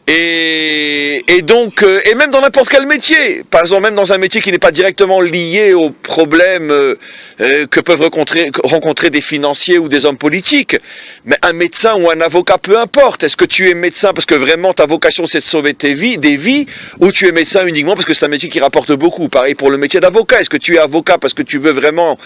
Et donc, et même dans n'importe quel métier, par exemple même dans un métier qui n'est pas directement lié aux problèmes que peuvent rencontrer des financiers ou des hommes politiques, mais un médecin ou un avocat, peu importe. Est-ce que tu es médecin parce que vraiment ta vocation c'est de sauver des vies, ou tu es médecin uniquement parce que c'est un métier qui rapporte beaucoup? Pareil pour le métier d'avocat. Est-ce que tu es avocat parce que tu veux vraiment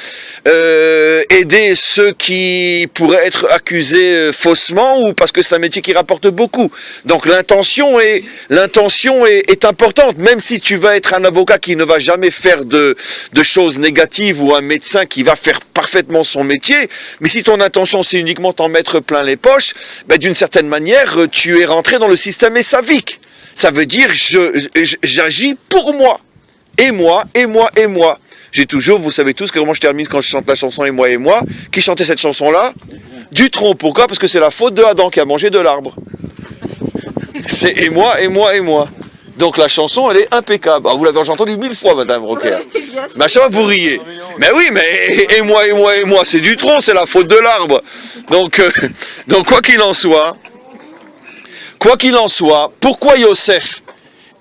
aider ceux qui pourraient être accusés faussement, ou parce que c'est un métier qui rapporte beaucoup? Donc l'intention est importante, même si tu vas être un avocat qui ne va jamais faire de choses négatives, ou un médecin qui va faire parfaitement son métier, mais si ton intention c'est uniquement t'en mettre plein les poches, ben, d'une certaine manière, tu es rentré dans le système essavique. Ça veut dire, j'agis pour moi. Et moi, et moi, et moi. J'ai toujours, vous savez tous, comment je termine quand je chante la chanson et moi, qui chantait cette chanson-là? Dutronc. Pourquoi? Parce que c'est la faute de Adam qui a mangé de l'arbre. C'est et moi, et moi, et moi. Donc la chanson, elle est impeccable. Alors, vous l'avez entendu 1000 fois, Madame Rocker. Mais à chaque fois, vous riez. Mais oui, mais et moi, et moi, et moi, c'est Dutronc, c'est la faute de l'arbre. Donc quoi qu'il en soit, pourquoi Yosef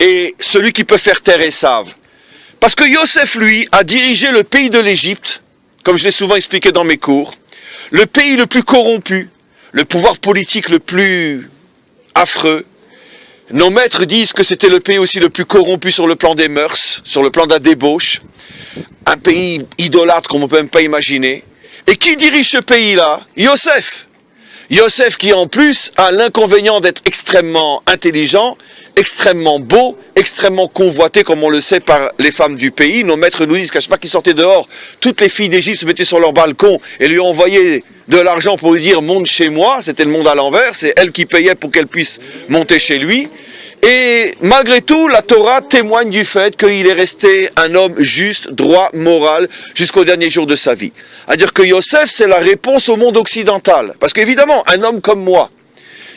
est celui qui peut faire taire Esav? Parce que Yosef, lui, a dirigé le pays de l'Égypte, comme je l'ai souvent expliqué dans mes cours, le pays le plus corrompu, le pouvoir politique le plus affreux. Nos maîtres disent que c'était le pays aussi le plus corrompu sur le plan des mœurs, sur le plan de la débauche, un pays idolâtre comme on ne peut même pas imaginer. Et qui dirige ce pays-là? Yosef. Yosef qui en plus a l'inconvénient d'être extrêmement intelligent, extrêmement beau, extrêmement convoité comme on le sait par les femmes du pays. Nos maîtres nous disent qu'à chaque fois qu'ils sortaient dehors, toutes les filles d'Égypte se mettaient sur leur balcon et lui envoyaient de l'argent pour lui dire « monte chez moi », c'était le monde à l'envers, c'est elle qui payait pour qu'elle puisse monter chez lui. Et malgré tout, la Torah témoigne du fait qu'il est resté un homme juste, droit, moral, jusqu'au dernier jour de sa vie. C'est-à-dire que Yosef, c'est la réponse au monde occidental. Parce qu'évidemment, un homme comme moi,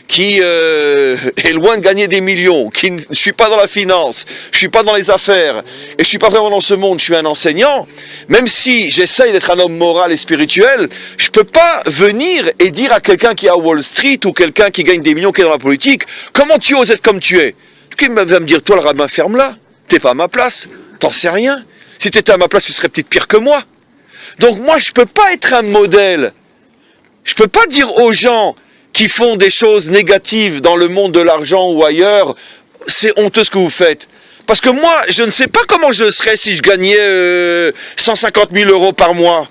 qui est loin de gagner des millions, je suis pas dans la finance, je suis pas dans les affaires, et je suis pas vraiment dans ce monde, je suis un enseignant, même si j'essaye d'être un homme moral et spirituel, je peux pas venir et dire à quelqu'un qui est à Wall Street, ou quelqu'un qui gagne des millions, qui est dans la politique, comment tu oses être comme tu es? Qui va me dire, toi le rabbin, ferme-la, t'es pas à ma place, t'en sais rien, si t'étais à ma place, tu serais peut-être pire que moi. Donc moi, je peux pas être un modèle, je peux pas dire aux gens qui font des choses négatives dans le monde de l'argent ou ailleurs, c'est honteux ce que vous faites. Parce que moi, je ne sais pas comment je serais si je gagnais 150 000 euros par mois.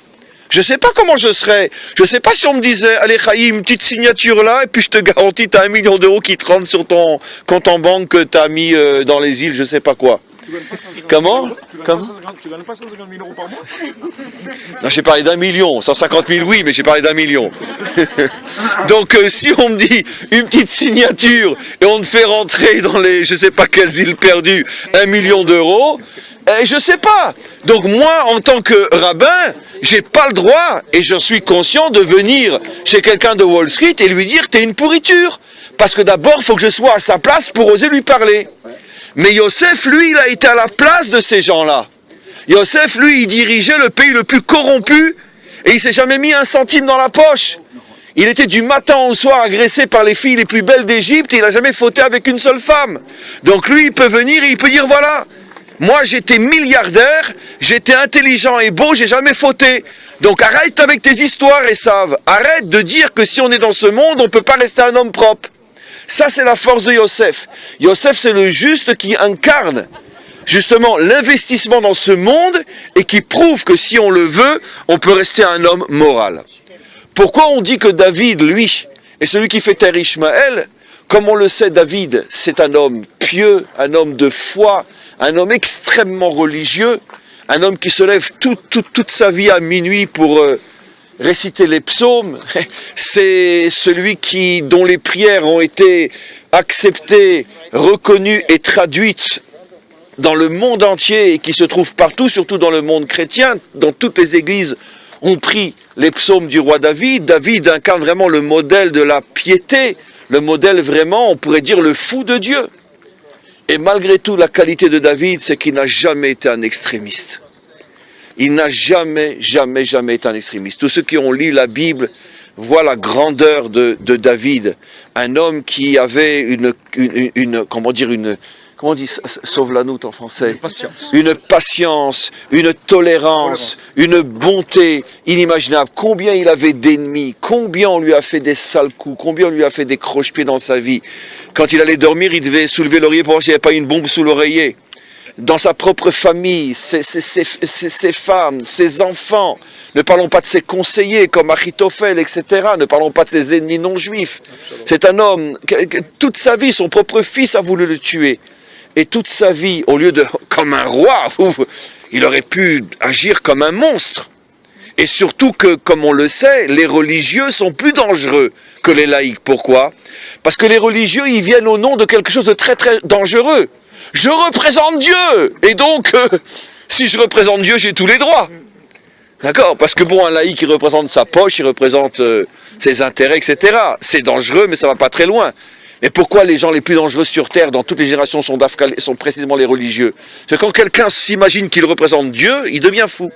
Je ne sais pas comment je serais. Je ne sais pas si on me disait, allez Chaïm, une petite signature là, et puis je te garantis, tu as 1 million d'euros qui te rentrent sur ton compte en banque que tu as mis dans les îles, je ne sais pas quoi. Comment? Tu gagnes pas 150 000 euros par mois? Non, j'ai parlé d'1 million. 150 000, oui, mais j'ai parlé d'1 million. Donc, si on me dit une petite signature et on me fait rentrer dans les, je sais pas quelles îles perdues, 1 million d'euros, je sais pas. Donc, moi, en tant que rabbin, j'ai pas le droit, et je suis conscient de venir chez quelqu'un de Wall Street et lui dire, t'es une pourriture. Parce que d'abord, il faut que je sois à sa place pour oser lui parler. Mais Yosef, lui, il a été à la place de ces gens-là. Yosef, lui, il dirigeait le pays le plus corrompu et il s'est jamais mis un centime dans la poche. Il était du matin au soir agressé par les filles les plus belles d'Égypte et il n'a jamais fauté avec une seule femme. Donc lui, il peut venir et il peut dire, voilà, moi j'étais milliardaire, j'étais intelligent et beau, j'ai jamais fauté. Donc arrête avec tes histoires, Esav. Arrête de dire que si on est dans ce monde, on ne peut pas rester un homme propre. Ça, c'est la force de Yosef. Yosef, c'est le juste qui incarne justement l'investissement dans ce monde et qui prouve que si on le veut, on peut rester un homme moral. Pourquoi on dit que David, lui, est celui qui fait taire Ishmaël? Comme on le sait, David, c'est un homme pieux, un homme de foi, un homme extrêmement religieux, un homme qui se lève toute sa vie à minuit pour réciter les psaumes. C'est celui dont les prières ont été acceptées, reconnues et traduites dans le monde entier et qui se trouve partout, surtout dans le monde chrétien, dans toutes les églises ont pris les psaumes du roi David. David incarne vraiment le modèle de la piété, le modèle vraiment, on pourrait dire, le fou de Dieu. Et malgré tout, la qualité de David, c'est qu'il n'a jamais été un extrémiste. Il n'a jamais été un extrémiste. Tous ceux qui ont lu la Bible voient la grandeur de David. Un homme qui avait comment on dit sauve-la-noute en français? Une patience, une tolérance, une bonté inimaginable. Combien il avait d'ennemis, combien on lui a fait des sales coups, combien on lui a fait des croche-pieds dans sa vie. Quand il allait dormir, il devait soulever l'oreiller pour voir s'il n'y avait pas une bombe sous l'oreiller. Dans sa propre famille, ses femmes, ses enfants, ne parlons pas de ses conseillers comme Achitophel, etc. Ne parlons pas de ses ennemis non juifs. C'est un homme, toute sa vie, son propre fils a voulu le tuer. Et toute sa vie, au lieu de, comme un roi, il aurait pu agir comme un monstre. Et surtout que, comme on le sait, les religieux sont plus dangereux que les laïcs. Pourquoi? Parce que les religieux, ils viennent au nom de quelque chose de très très dangereux. Je représente Dieu. Et donc, si je représente Dieu, j'ai tous les droits. D'accord? Parce que bon, un laïc, il représente sa poche, il représente ses intérêts, etc. C'est dangereux, mais ça va pas très loin. Et pourquoi les gens les plus dangereux sur Terre, dans toutes les générations, sont précisément les religieux? C'est quand quelqu'un s'imagine qu'il représente Dieu, il devient fou.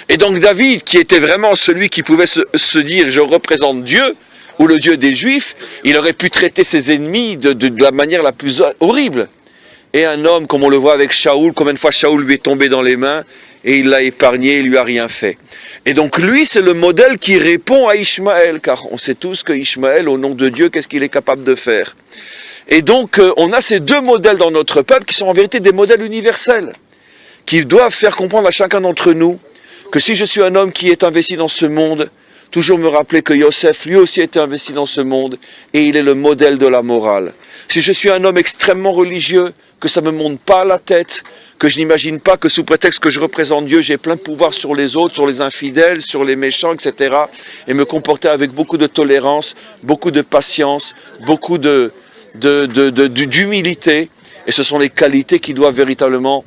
Et donc David, qui était vraiment celui qui pouvait se dire « je représente Dieu », ou le Dieu des Juifs, il aurait pu traiter ses ennemis de la manière la plus horrible. Et un homme, comme on le voit avec Shaoul, combien de fois Shaoul lui est tombé dans les mains, et il l'a épargné, il lui a rien fait. Et donc lui, c'est le modèle qui répond à Ishmaël, car on sait tous que Ishmaël, au nom de Dieu, qu'est-ce qu'il est capable de faire? Et donc, on a ces deux modèles dans notre peuple qui sont en vérité des modèles universels, qui doivent faire comprendre à chacun d'entre nous que si je suis un homme qui est investi dans ce monde, toujours me rappeler que Yosef, lui aussi, était investi dans ce monde, et il est le modèle de la morale. Si je suis un homme extrêmement religieux, que ça ne me monte pas à la tête, que je n'imagine pas que sous prétexte que je représente Dieu, j'ai plein de pouvoir sur les autres, sur les infidèles, sur les méchants, etc. Et me comporter avec beaucoup de tolérance, beaucoup de patience, beaucoup de d'humilité, et ce sont les qualités qui doivent véritablement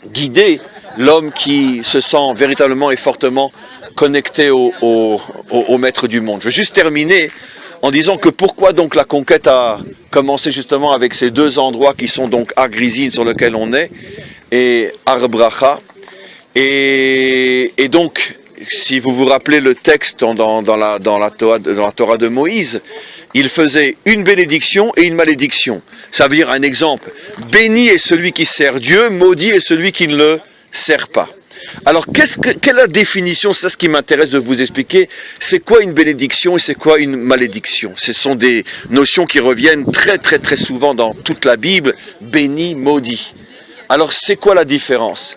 guider l'homme qui se sent véritablement et fortement connecté au maître du monde. Je veux juste terminer en disant que pourquoi donc la conquête a commencé justement avec ces deux endroits qui sont donc Ar-Grizim sur lequel on est et Ar-Bracha. Et donc, si vous vous rappelez le texte dans la Torah de Moïse, il faisait une bénédiction et une malédiction. Ça veut dire un exemple. Béni est celui qui sert Dieu, maudit est celui qui ne le sert pas. Alors, quelle est la définition? C'est ça ce qui m'intéresse de vous expliquer. C'est quoi une bénédiction et c'est quoi une malédiction? Ce sont des notions qui reviennent très très très souvent dans toute la Bible. Béni, maudit. Alors, c'est quoi la différence?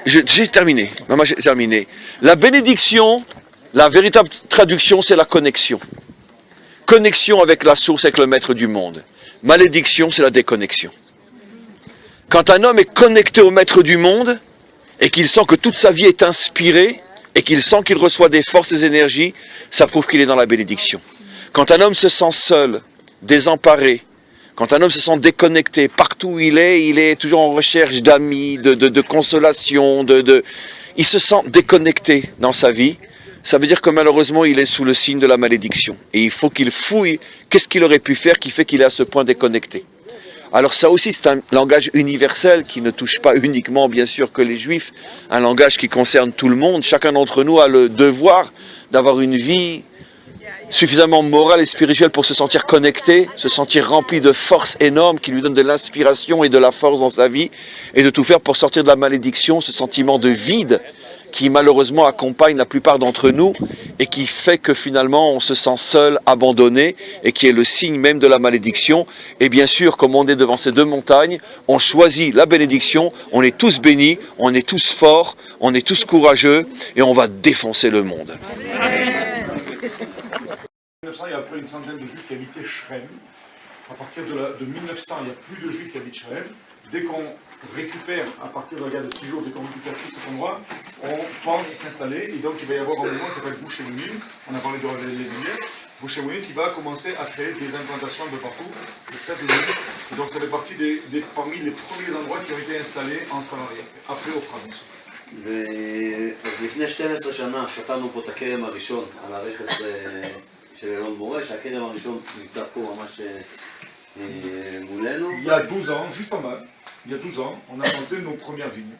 J'ai terminé. Maman, j'ai terminé. La bénédiction, la véritable traduction, c'est la connexion. Connexion avec la source, avec le maître du monde. Malédiction, c'est la déconnexion. Quand un homme est connecté au maître du monde, et qu'il sent que toute sa vie est inspirée, et qu'il sent qu'il reçoit des forces et des énergies, ça prouve qu'il est dans la bénédiction. Quand un homme se sent seul, désemparé, quand un homme se sent déconnecté, partout où il est toujours en recherche d'amis, de consolation, il se sent déconnecté dans sa vie. Ça veut dire que malheureusement, il est sous le signe de la malédiction. Et il faut qu'il fouille qu'est-ce qu'il aurait pu faire qui fait qu'il est à ce point déconnecté. Alors ça aussi, c'est un langage universel qui ne touche pas uniquement, bien sûr, que les Juifs. Un langage qui concerne tout le monde. Chacun d'entre nous a le devoir d'avoir une vie suffisamment morale et spirituelle pour se sentir connecté, se sentir rempli de force énorme qui lui donne de l'inspiration et de la force dans sa vie, et de tout faire pour sortir de la malédiction, ce sentiment de vide qui malheureusement accompagne la plupart d'entre nous et qui fait que finalement on se sent seul, abandonné, et qui est le signe même de la malédiction. Et bien sûr, comme on est devant ces deux montagnes, on choisit la bénédiction, on est tous bénis, on est tous forts, on est tous courageux, et on va défoncer le monde. En 1900, il y a à peu près une centaine de juifs qui habitaient Shrem. À partir de 1900, il n'y a plus de juifs qui habitent Shrem. Dès qu'on récupère, à partir de la guerre de 6 jours, dès qu'on récupère tout cet endroit, on pense s'installer. Et donc, il va y avoir un moment qui s'appelle Boucher-Mounin. On a parlé de Lévinier. Boucher-Mounin qui va commencer à créer des implantations de partout. C'est ça, et donc, ça fait partie parmi les premiers endroits qui ont été installés en Samarie. Après Ofra, bien sûr. אז לפני 12 שנה שתלנו פה את הכרם הראשון על הרכס של אלון מורה, שהכרם הראשון נמצא פה ממש מולנו. Il y a 12 ans, juste en bas, il y a 12 ans, on a planté nos premières vignes.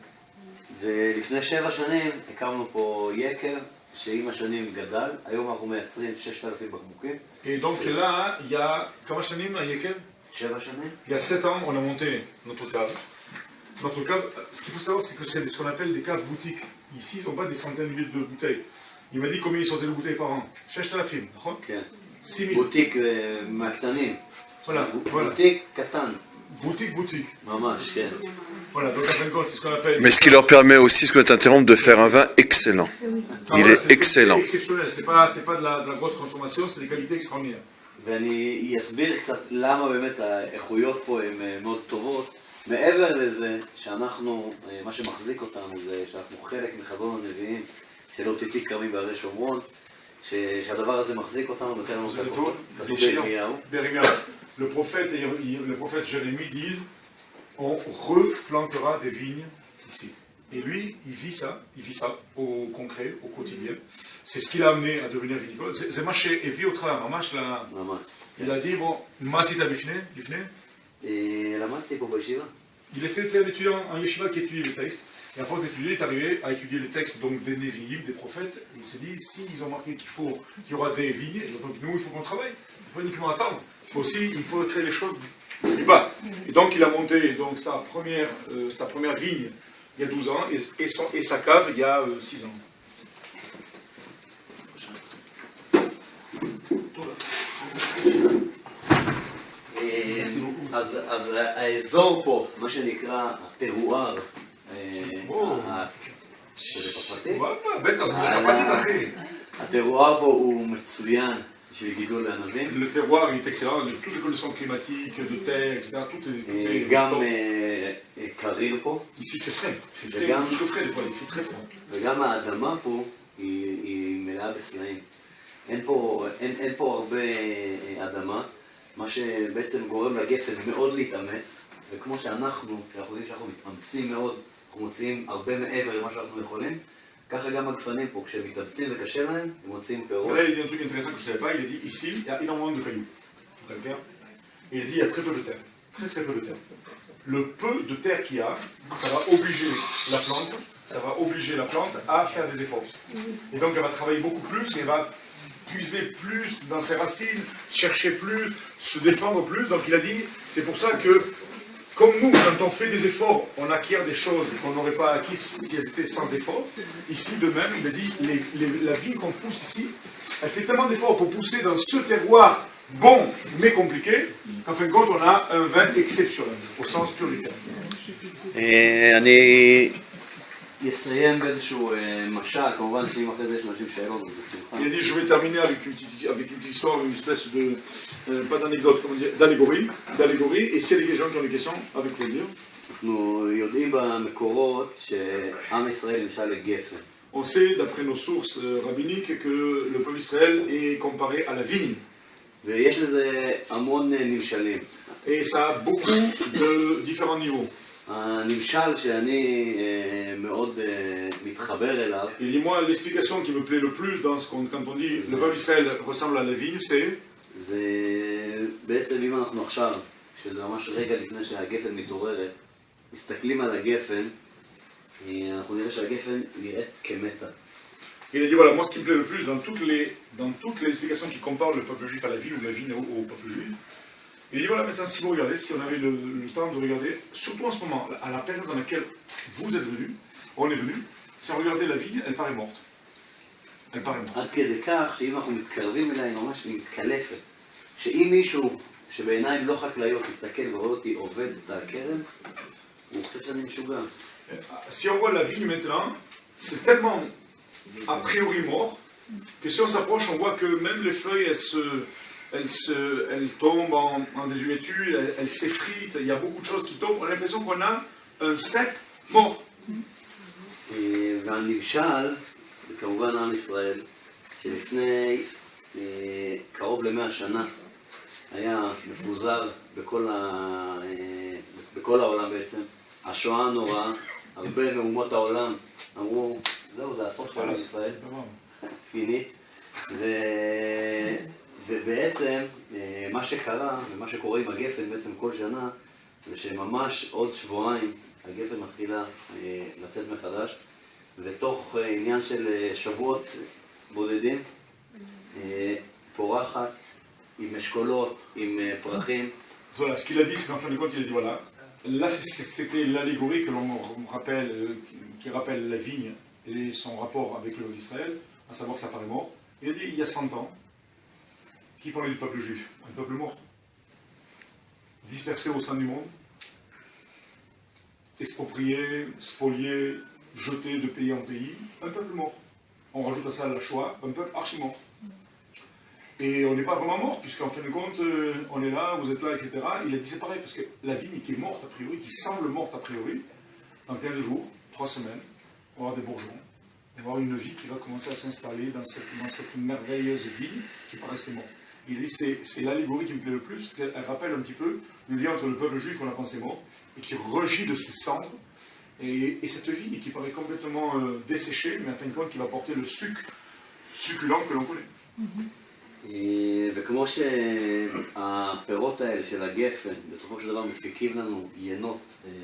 ולפני 7 שנים הקמנו פה יקר שעם השנים גדל, היום אנחנו מייצרים 6,000 בקבוקים. Et donc là, il y a, כמה שנים היקר? 7 שנים. Il y a 7 ans, on a monté notre cave. Notre cave, ce qu'il faut savoir, c'est que c'est ce qu'on appelle des caves boutiques. Ici, ils n'ont pas des centaines de milliers de bouteilles. Il m'a dit combien ils sortaient de bouteilles par an. 6,000, נכון? כן. 6,000. בוטיק מהקטנים. Voilà. בוטיק קטן. Boutique. ממש, כן. Voilà, donc en fin de compte, c'est ce qu'on appelle... Mais ce qui leur permet aussi, ce que je t'interromps, de faire un vin excellent. Il est excellent. C'est exceptionnel, c'est pas de la grosse consommation, c'est des qualités extraordinaires. ואני אסביר קצת למה באמת האיכויות פה הן מאוד טובות. מעבר לזה שאנחנו, מה שמחזיק אותנו זה שאנחנו חלק מחזון הנביאים של עוד תיתי כרמי בערי שומרון, שהדבר הזה מחזיק אותנו ונותן לנו את הכוחות. כתוב בירמיהו. Le prophète Jérémie dit, on replantera des vignes ici. Et lui, il vit ça au concret, au quotidien. C'est ce qui l'a amené à devenir vinicole. C'est מה שהביא אותך, ממש il a dit, bon, מה עשית לפני? למדתי פה בישיבה. Il était un étudiant en yeshiva qui étudiait les textes. Et à force d'étudier, il est arrivé à étudier les textes donc des Nevi'im, des prophètes. Et il se dit, s'ils ont marqué qu'il y aura des vignes, donc nous, il faut qu'on travaille. C'est pas uniquement attendre. Il faut créer les choses du bas. Et donc, il a monté donc, sa première vigne il y a 12 ans et sa cave il y a 6 ans. אז האזור פה, מה שנקרא הטרואר, הטרואר פה הוא מצוין בשביל גידול ענבים. Le terroir est excellent, toutes les conditions climatiques, de terre, etc. Tout est גם קריר פה. Ici il fait frais, plus que frais des fois, il fait très frais. וגם האדמה פה היא מלאה בסלעים. אין פה הרבה אדמה, מה שבעצם גורם לגפן מאוד להתאמץ, וכמו שאנחנו יודעים שאנחנו מתאמצים מאוד, אנחנו מוציאים הרבה מעבר למה שאנחנו יכולים, ככה גם הגפנים פה, כשהם מתאמצים וקשה להם, הם מוציאים פירות. Voilà, il dit un truc intéressant que je ne savais pas, il a dit ici, il y a énormément de cailloux dans le terre, et il a dit il y a très peu de terre, très peu de terre. Le peu de terre qu'il y a, ça va obliger la plante à faire des efforts. Et donc elle va travailler beaucoup plus, et elle va puiser plus dans ses racines, chercher plus, se défendre plus. Donc il a dit, c'est pour ça que, comme nous, quand on fait des efforts, on acquiert des choses qu'on n'aurait pas acquises si elles étaient sans effort. Ici, de même, il a dit, la vigne qu'on pousse ici, elle fait tellement d'efforts pour pousser dans ce terroir bon, mais compliqué, qu'en fin de compte, on a un vin exceptionnel, au sens pur du terme. אני אסיים באיזשהו משל, כמובן שאם אחרי זה יש אנשים שאלות, אז בשמחה. Il a dit, je vais terminer avec une petite histoire, une espèce de, pas d'anecdote, comment dire, d'allégorie, et s'il y a des gens qui ont des questions, avec plaisir. אנחנו יודעים במקורות שעם ישראל נמשל לגפן. On sait, d'après nos sources rabbiniques, que le peuple d'Israël est comparé à la vigne. ויש לזה המון נמשלים. Et ça a beaucoup de différents niveaux. הנמשל שאני מאוד מתחבר אליו, Il dit, moi, l'explication qui me plaît le plus quand on dit le peuple d'Israël ressemble à la vigne, c'est זה בעצם אם אנחנו עכשיו, שזה ממש רגע לפני שהגפן מתעוררת, מסתכלים על הגפן, אנחנו נראה שהגפן נראית כמתה. Il a dit, voilà, moi ce qui me plaît le plus dans toutes les explications qui comparent le peuple juif à la vigne ou la vigne au peuple juif, il dit, voilà, maintenant si vous regardez, si on avait le temps de regarder, surtout en ce moment, à la période dans laquelle vous êtes venus, on est venu, si on regardait la vigne, elle paraît morte. Elle paraît morte. עד כדי כך שאם אנחנו מתקרבים אליה, היא ממש מתקלפת. שאם מישהו שבעיניים לא חקלאיות מסתכל ורואה אותי עובד את הכרם, הוא חושב שאני משוגע. Si on voit la vigne maintenant, c'est tellement a priori mort, que si on s'approche, on voit que même les feuilles, elles tombent en désuétude, elles s'effritent, il y a beaucoup de choses qui tombent, on a l'impression qu'on a un cep mort. והנמשל, זה כמובן עם ישראל, שלפני קרוב ל100 שנה היה מפוזר בכל העולם בעצם, השואה הנוראה, הרבה מאומות העולם אמרו, זהו, זה הסוף של עם ישראל, פינית, ובעצם מה שקרה ומה שקורה עם הגפן בעצם כל שנה, זה שממש עוד שבועיים הגפן מתחילה לצאת מחדש, ותוך עניין של שבועות בודדים, פורחת עם אשכולות, עם פרחים. Voilà, ce qu'il a dit, c'est qu'en fin de compte, il a dit voilà, là c'était l'allégorie que l'on rappelle, qui rappelle la vigne et son rapport avec le peuple d'Israël, à savoir que ça paraît mort. Il a dit il y a 100 ans, qui parlait du peuple juif? Un peuple mort, dispersé au sein du monde, exproprié, spolié, jeté de pays en pays, un peuple mort. On rajoute à ça la Shoah, un peuple archi-mort. Et on n'est pas vraiment mort, puisqu'en fin de compte, on est là, vous êtes là, etc. Il a dit c'est pareil, parce que la vigne qui est morte a priori, qui semble morte a priori, dans 15 jours, 3 semaines, on va avoir des bourgeons, et on va avoir une vie qui va commencer à s'installer dans cette merveilleuse vigne qui paraissait morte. Il dit c'est l'allégorie qui me plaît le plus, parce qu'elle rappelle un petit peu le lien entre le peuple juif qu'on a pensé mort, et qui regit de ses cendres, et cette vigne qui paraît complètement desséchée, mais en fin de compte qui va porter le sucre succulent que l'on connaît. וכמו שהפירות האלה של הגפן בסופו של דבר מפיקים לנו יינות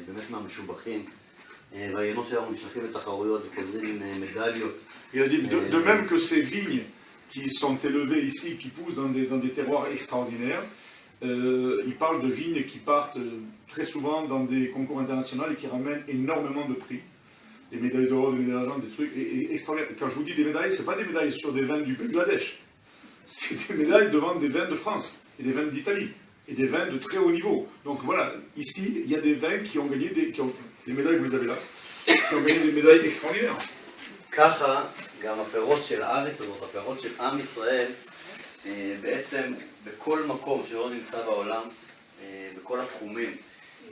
באמת מהמשובחים, והיינות שלנו נשלחים לתחרויות וחוזרים עם מדליות. Il a dit de même que ces vignes qui sont élevées ici, qui poussent dans des terroirs extraordinaires, il parle de vignes qui partent très souvent dans des concours internationaux et qui ramènent énormément de prix. Des médailles d'or, des médailles d'argent, des trucs extraordinaires. Quand je vous dis des médailles, ce n'est pas des médailles sur des vins du Bangladesh. C'est des médailles devant des vins de France, et des vins d'Italie, et des vins de très haut niveau. Donc voilà, ici, il y a des vins qui ont gagné des médailles, vous les avez là, qui ont gagné des médailles extraordinaires. ככה גם הפירות של הארץ הזאת, הפירות של עם ישראל, בעצם בכל מקום שלא נמצא בעולם, בכל התחומים,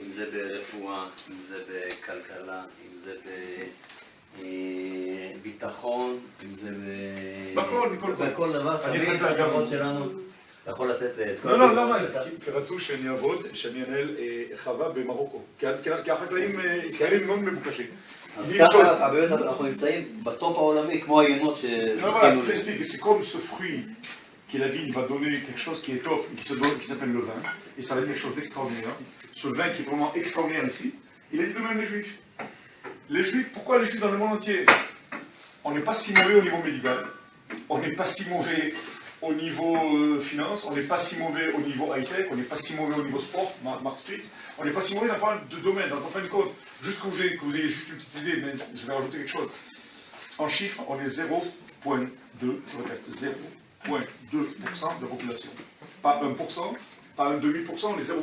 אם זה ברפואה, אם זה בכלכלה, אם זה ביטחון, אם זה בכל בכל דבר, תמיד הביטחון שלנו יכול לתת את כל... לא, למה? כי רצו שאני אעבוד, שאני אנהל חווה במרוקו. כי החקלאים ישראלים מאוד מבוקשים. אז ככה, באמת אנחנו נמצאים בטופ העולמי, כמו העיינות Non, voilà, ce qui explique, c'est comme ce fruit que la vigne va donner quelque chose qui est top, qui s'appelle le vin, et ça va donner quelque chose d'extraordinaire. Ce vin qui est vraiment extraordinaire ici, il a dit de même les Juifs. Les Juifs, pourquoi les Juifs dans le monde entier? On n'est pas si mauvais au niveau médical, on n'est pas si mauvais au niveau finance, on n'est pas si mauvais au niveau high-tech, on n'est pas si mauvais au niveau sport, Mark Spitz, on n'est pas si mauvais dans pas mal de domaines. Donc en fin de compte, juste que vous ayez juste une petite idée, mais je vais rajouter quelque chose. En chiffres, on est 0,2, je répète, 0,2% de population. Pas 1%, pas un demi%, on est 0,2.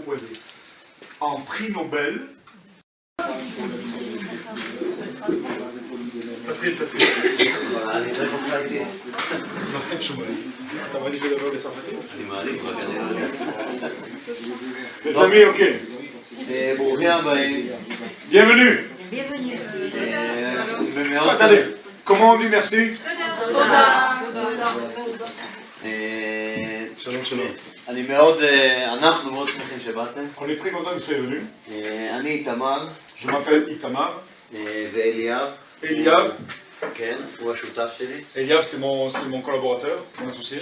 En prix Nobel, אני צריך אותך איתי. אין שום בעיה. אתה מעדיף לדבר בצרפתית? אני מעדיף, רק אני Les amis, ok. ברוכים הבאים. Bienvenue. ומאוד... Attendez, comment on dit merci? שלום שלום. אני מאוד, אנחנו מאוד שמחים שבאתם. On est très content que vous soyez venus. אני איתמר. Je m'appelle Itamar. ואליאב. Eliav. כן, הוא השותף שלי. Eliav, c'est mon collaborateur, mon associé.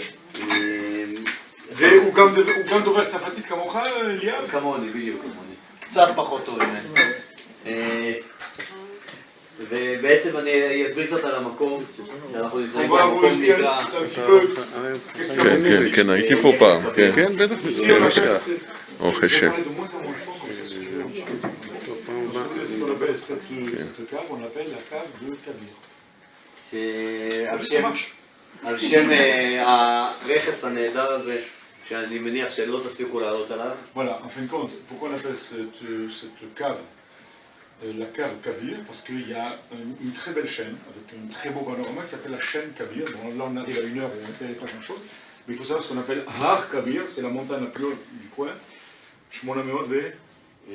והוא גם דובר צרפתית כמוך, אליאב? כמוני, בדיוק כמוני. קצת פחות טוב ממני. ובעצם אני אסביר קצת על המקום, שאנחנו נמצאים במקום נקרא... כן, הייתי פה פעם, כן, בטח, ברוך השם. על שם הרכס הנהדר הזה, שאני מניח שלא תספיקו לעלות עליו. Voilà, en fin de compte, pourquoi on appelle cette cave la cave Kabir? Parce qu'il y a une très belle chaîne, avec un très beau panorama qui s'appelle la chaîne Kabir. Bon, là on arrive à 1 heure et on ne fait pas grand chose. Mais il faut savoir ce qu'on appelle Har Kabir, c'est la montagne la plus haute du coin. Shmona Meot ve...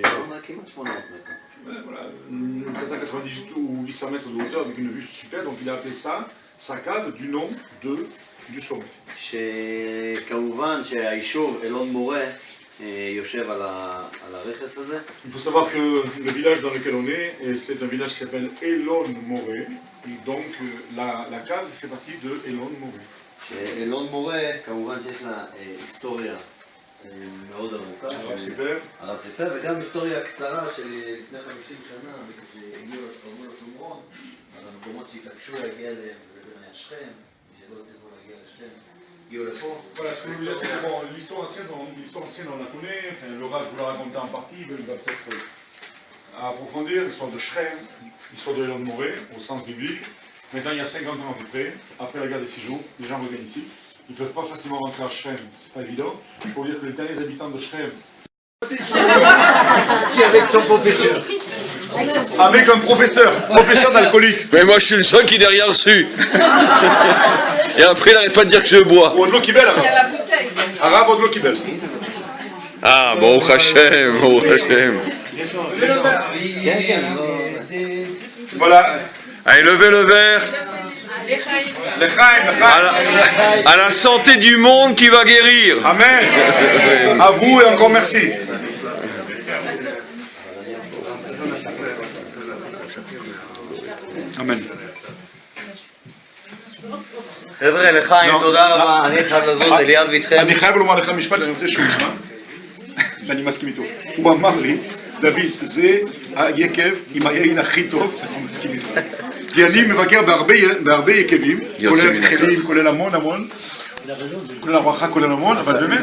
כמעט 800 מטר. Voilà, 798 ou 800 mètres de hauteur avec une vue super, donc il a appelé ça sa cave du nom du sommet. שכמובן שהיישוב אלון מורה יושב על הרכס הזה. Il faut savoir que le village dans lequel on est, c'est un village qui s'appelle Elon Moré, et donc la cave fait partie de Elon Moré. אלון מורה, כמובן שיש לה היסטוריה מאוד עמוקה. הרב סיפר, וגם היסטוריה קצרה של לפני 50 שנה, כשהגיעו לשומרון, על המקומות שהתעקשו להגיע אליהם, וזה מהשכם, שלא הצליחו להגיע לשכם, הגיעו לפה. Voilà, ce que je veux dire, c'est bon, l'histoire ancienne, on la connaît, enfin, le Rav vous l'a raconté en partie, il va peut-être approfondir, l'histoire de Shrem, l'histoire de Elon Moré, au sens biblique. Maintenant, il y a 50 ans à peu près, après la guerre des 6 jours, les gens reviennent ici. Ils ne peuvent pas facilement rentrer à Shrem, c'est pas évident. Il faut dire que les derniers habitants de Shrem... Avec son professeur. Avec un professeur d'alcoolique. Mais moi je suis le seul qui n'a rien reçu. Et après il n'arrête pas de dire que je bois. Ou de l'eau qui belle, alors. Arabe ou de l'eau qui belle. Ah, bon Hachem, bon Hachem. Voilà. Allez, levez le verre. À la santé du monde qui va guérir. Amen. À vous et encore merci. Amen. חבר'ה, לחיים, תודה רבה, אני חייב לזוז, אליאב ואיתכם. אני חייב לומר לך משפט, אני רוצה שהוא ישמע, ואני מסכים איתו. הוא אמר לי, דוד, זה היקב עם היין הכי טוב, אני מסכים איתך. כי אני מבקר בהרבה יקבים, כולל חלים, כולל המון, כולל הברכה, כולל המון, אבל באמת...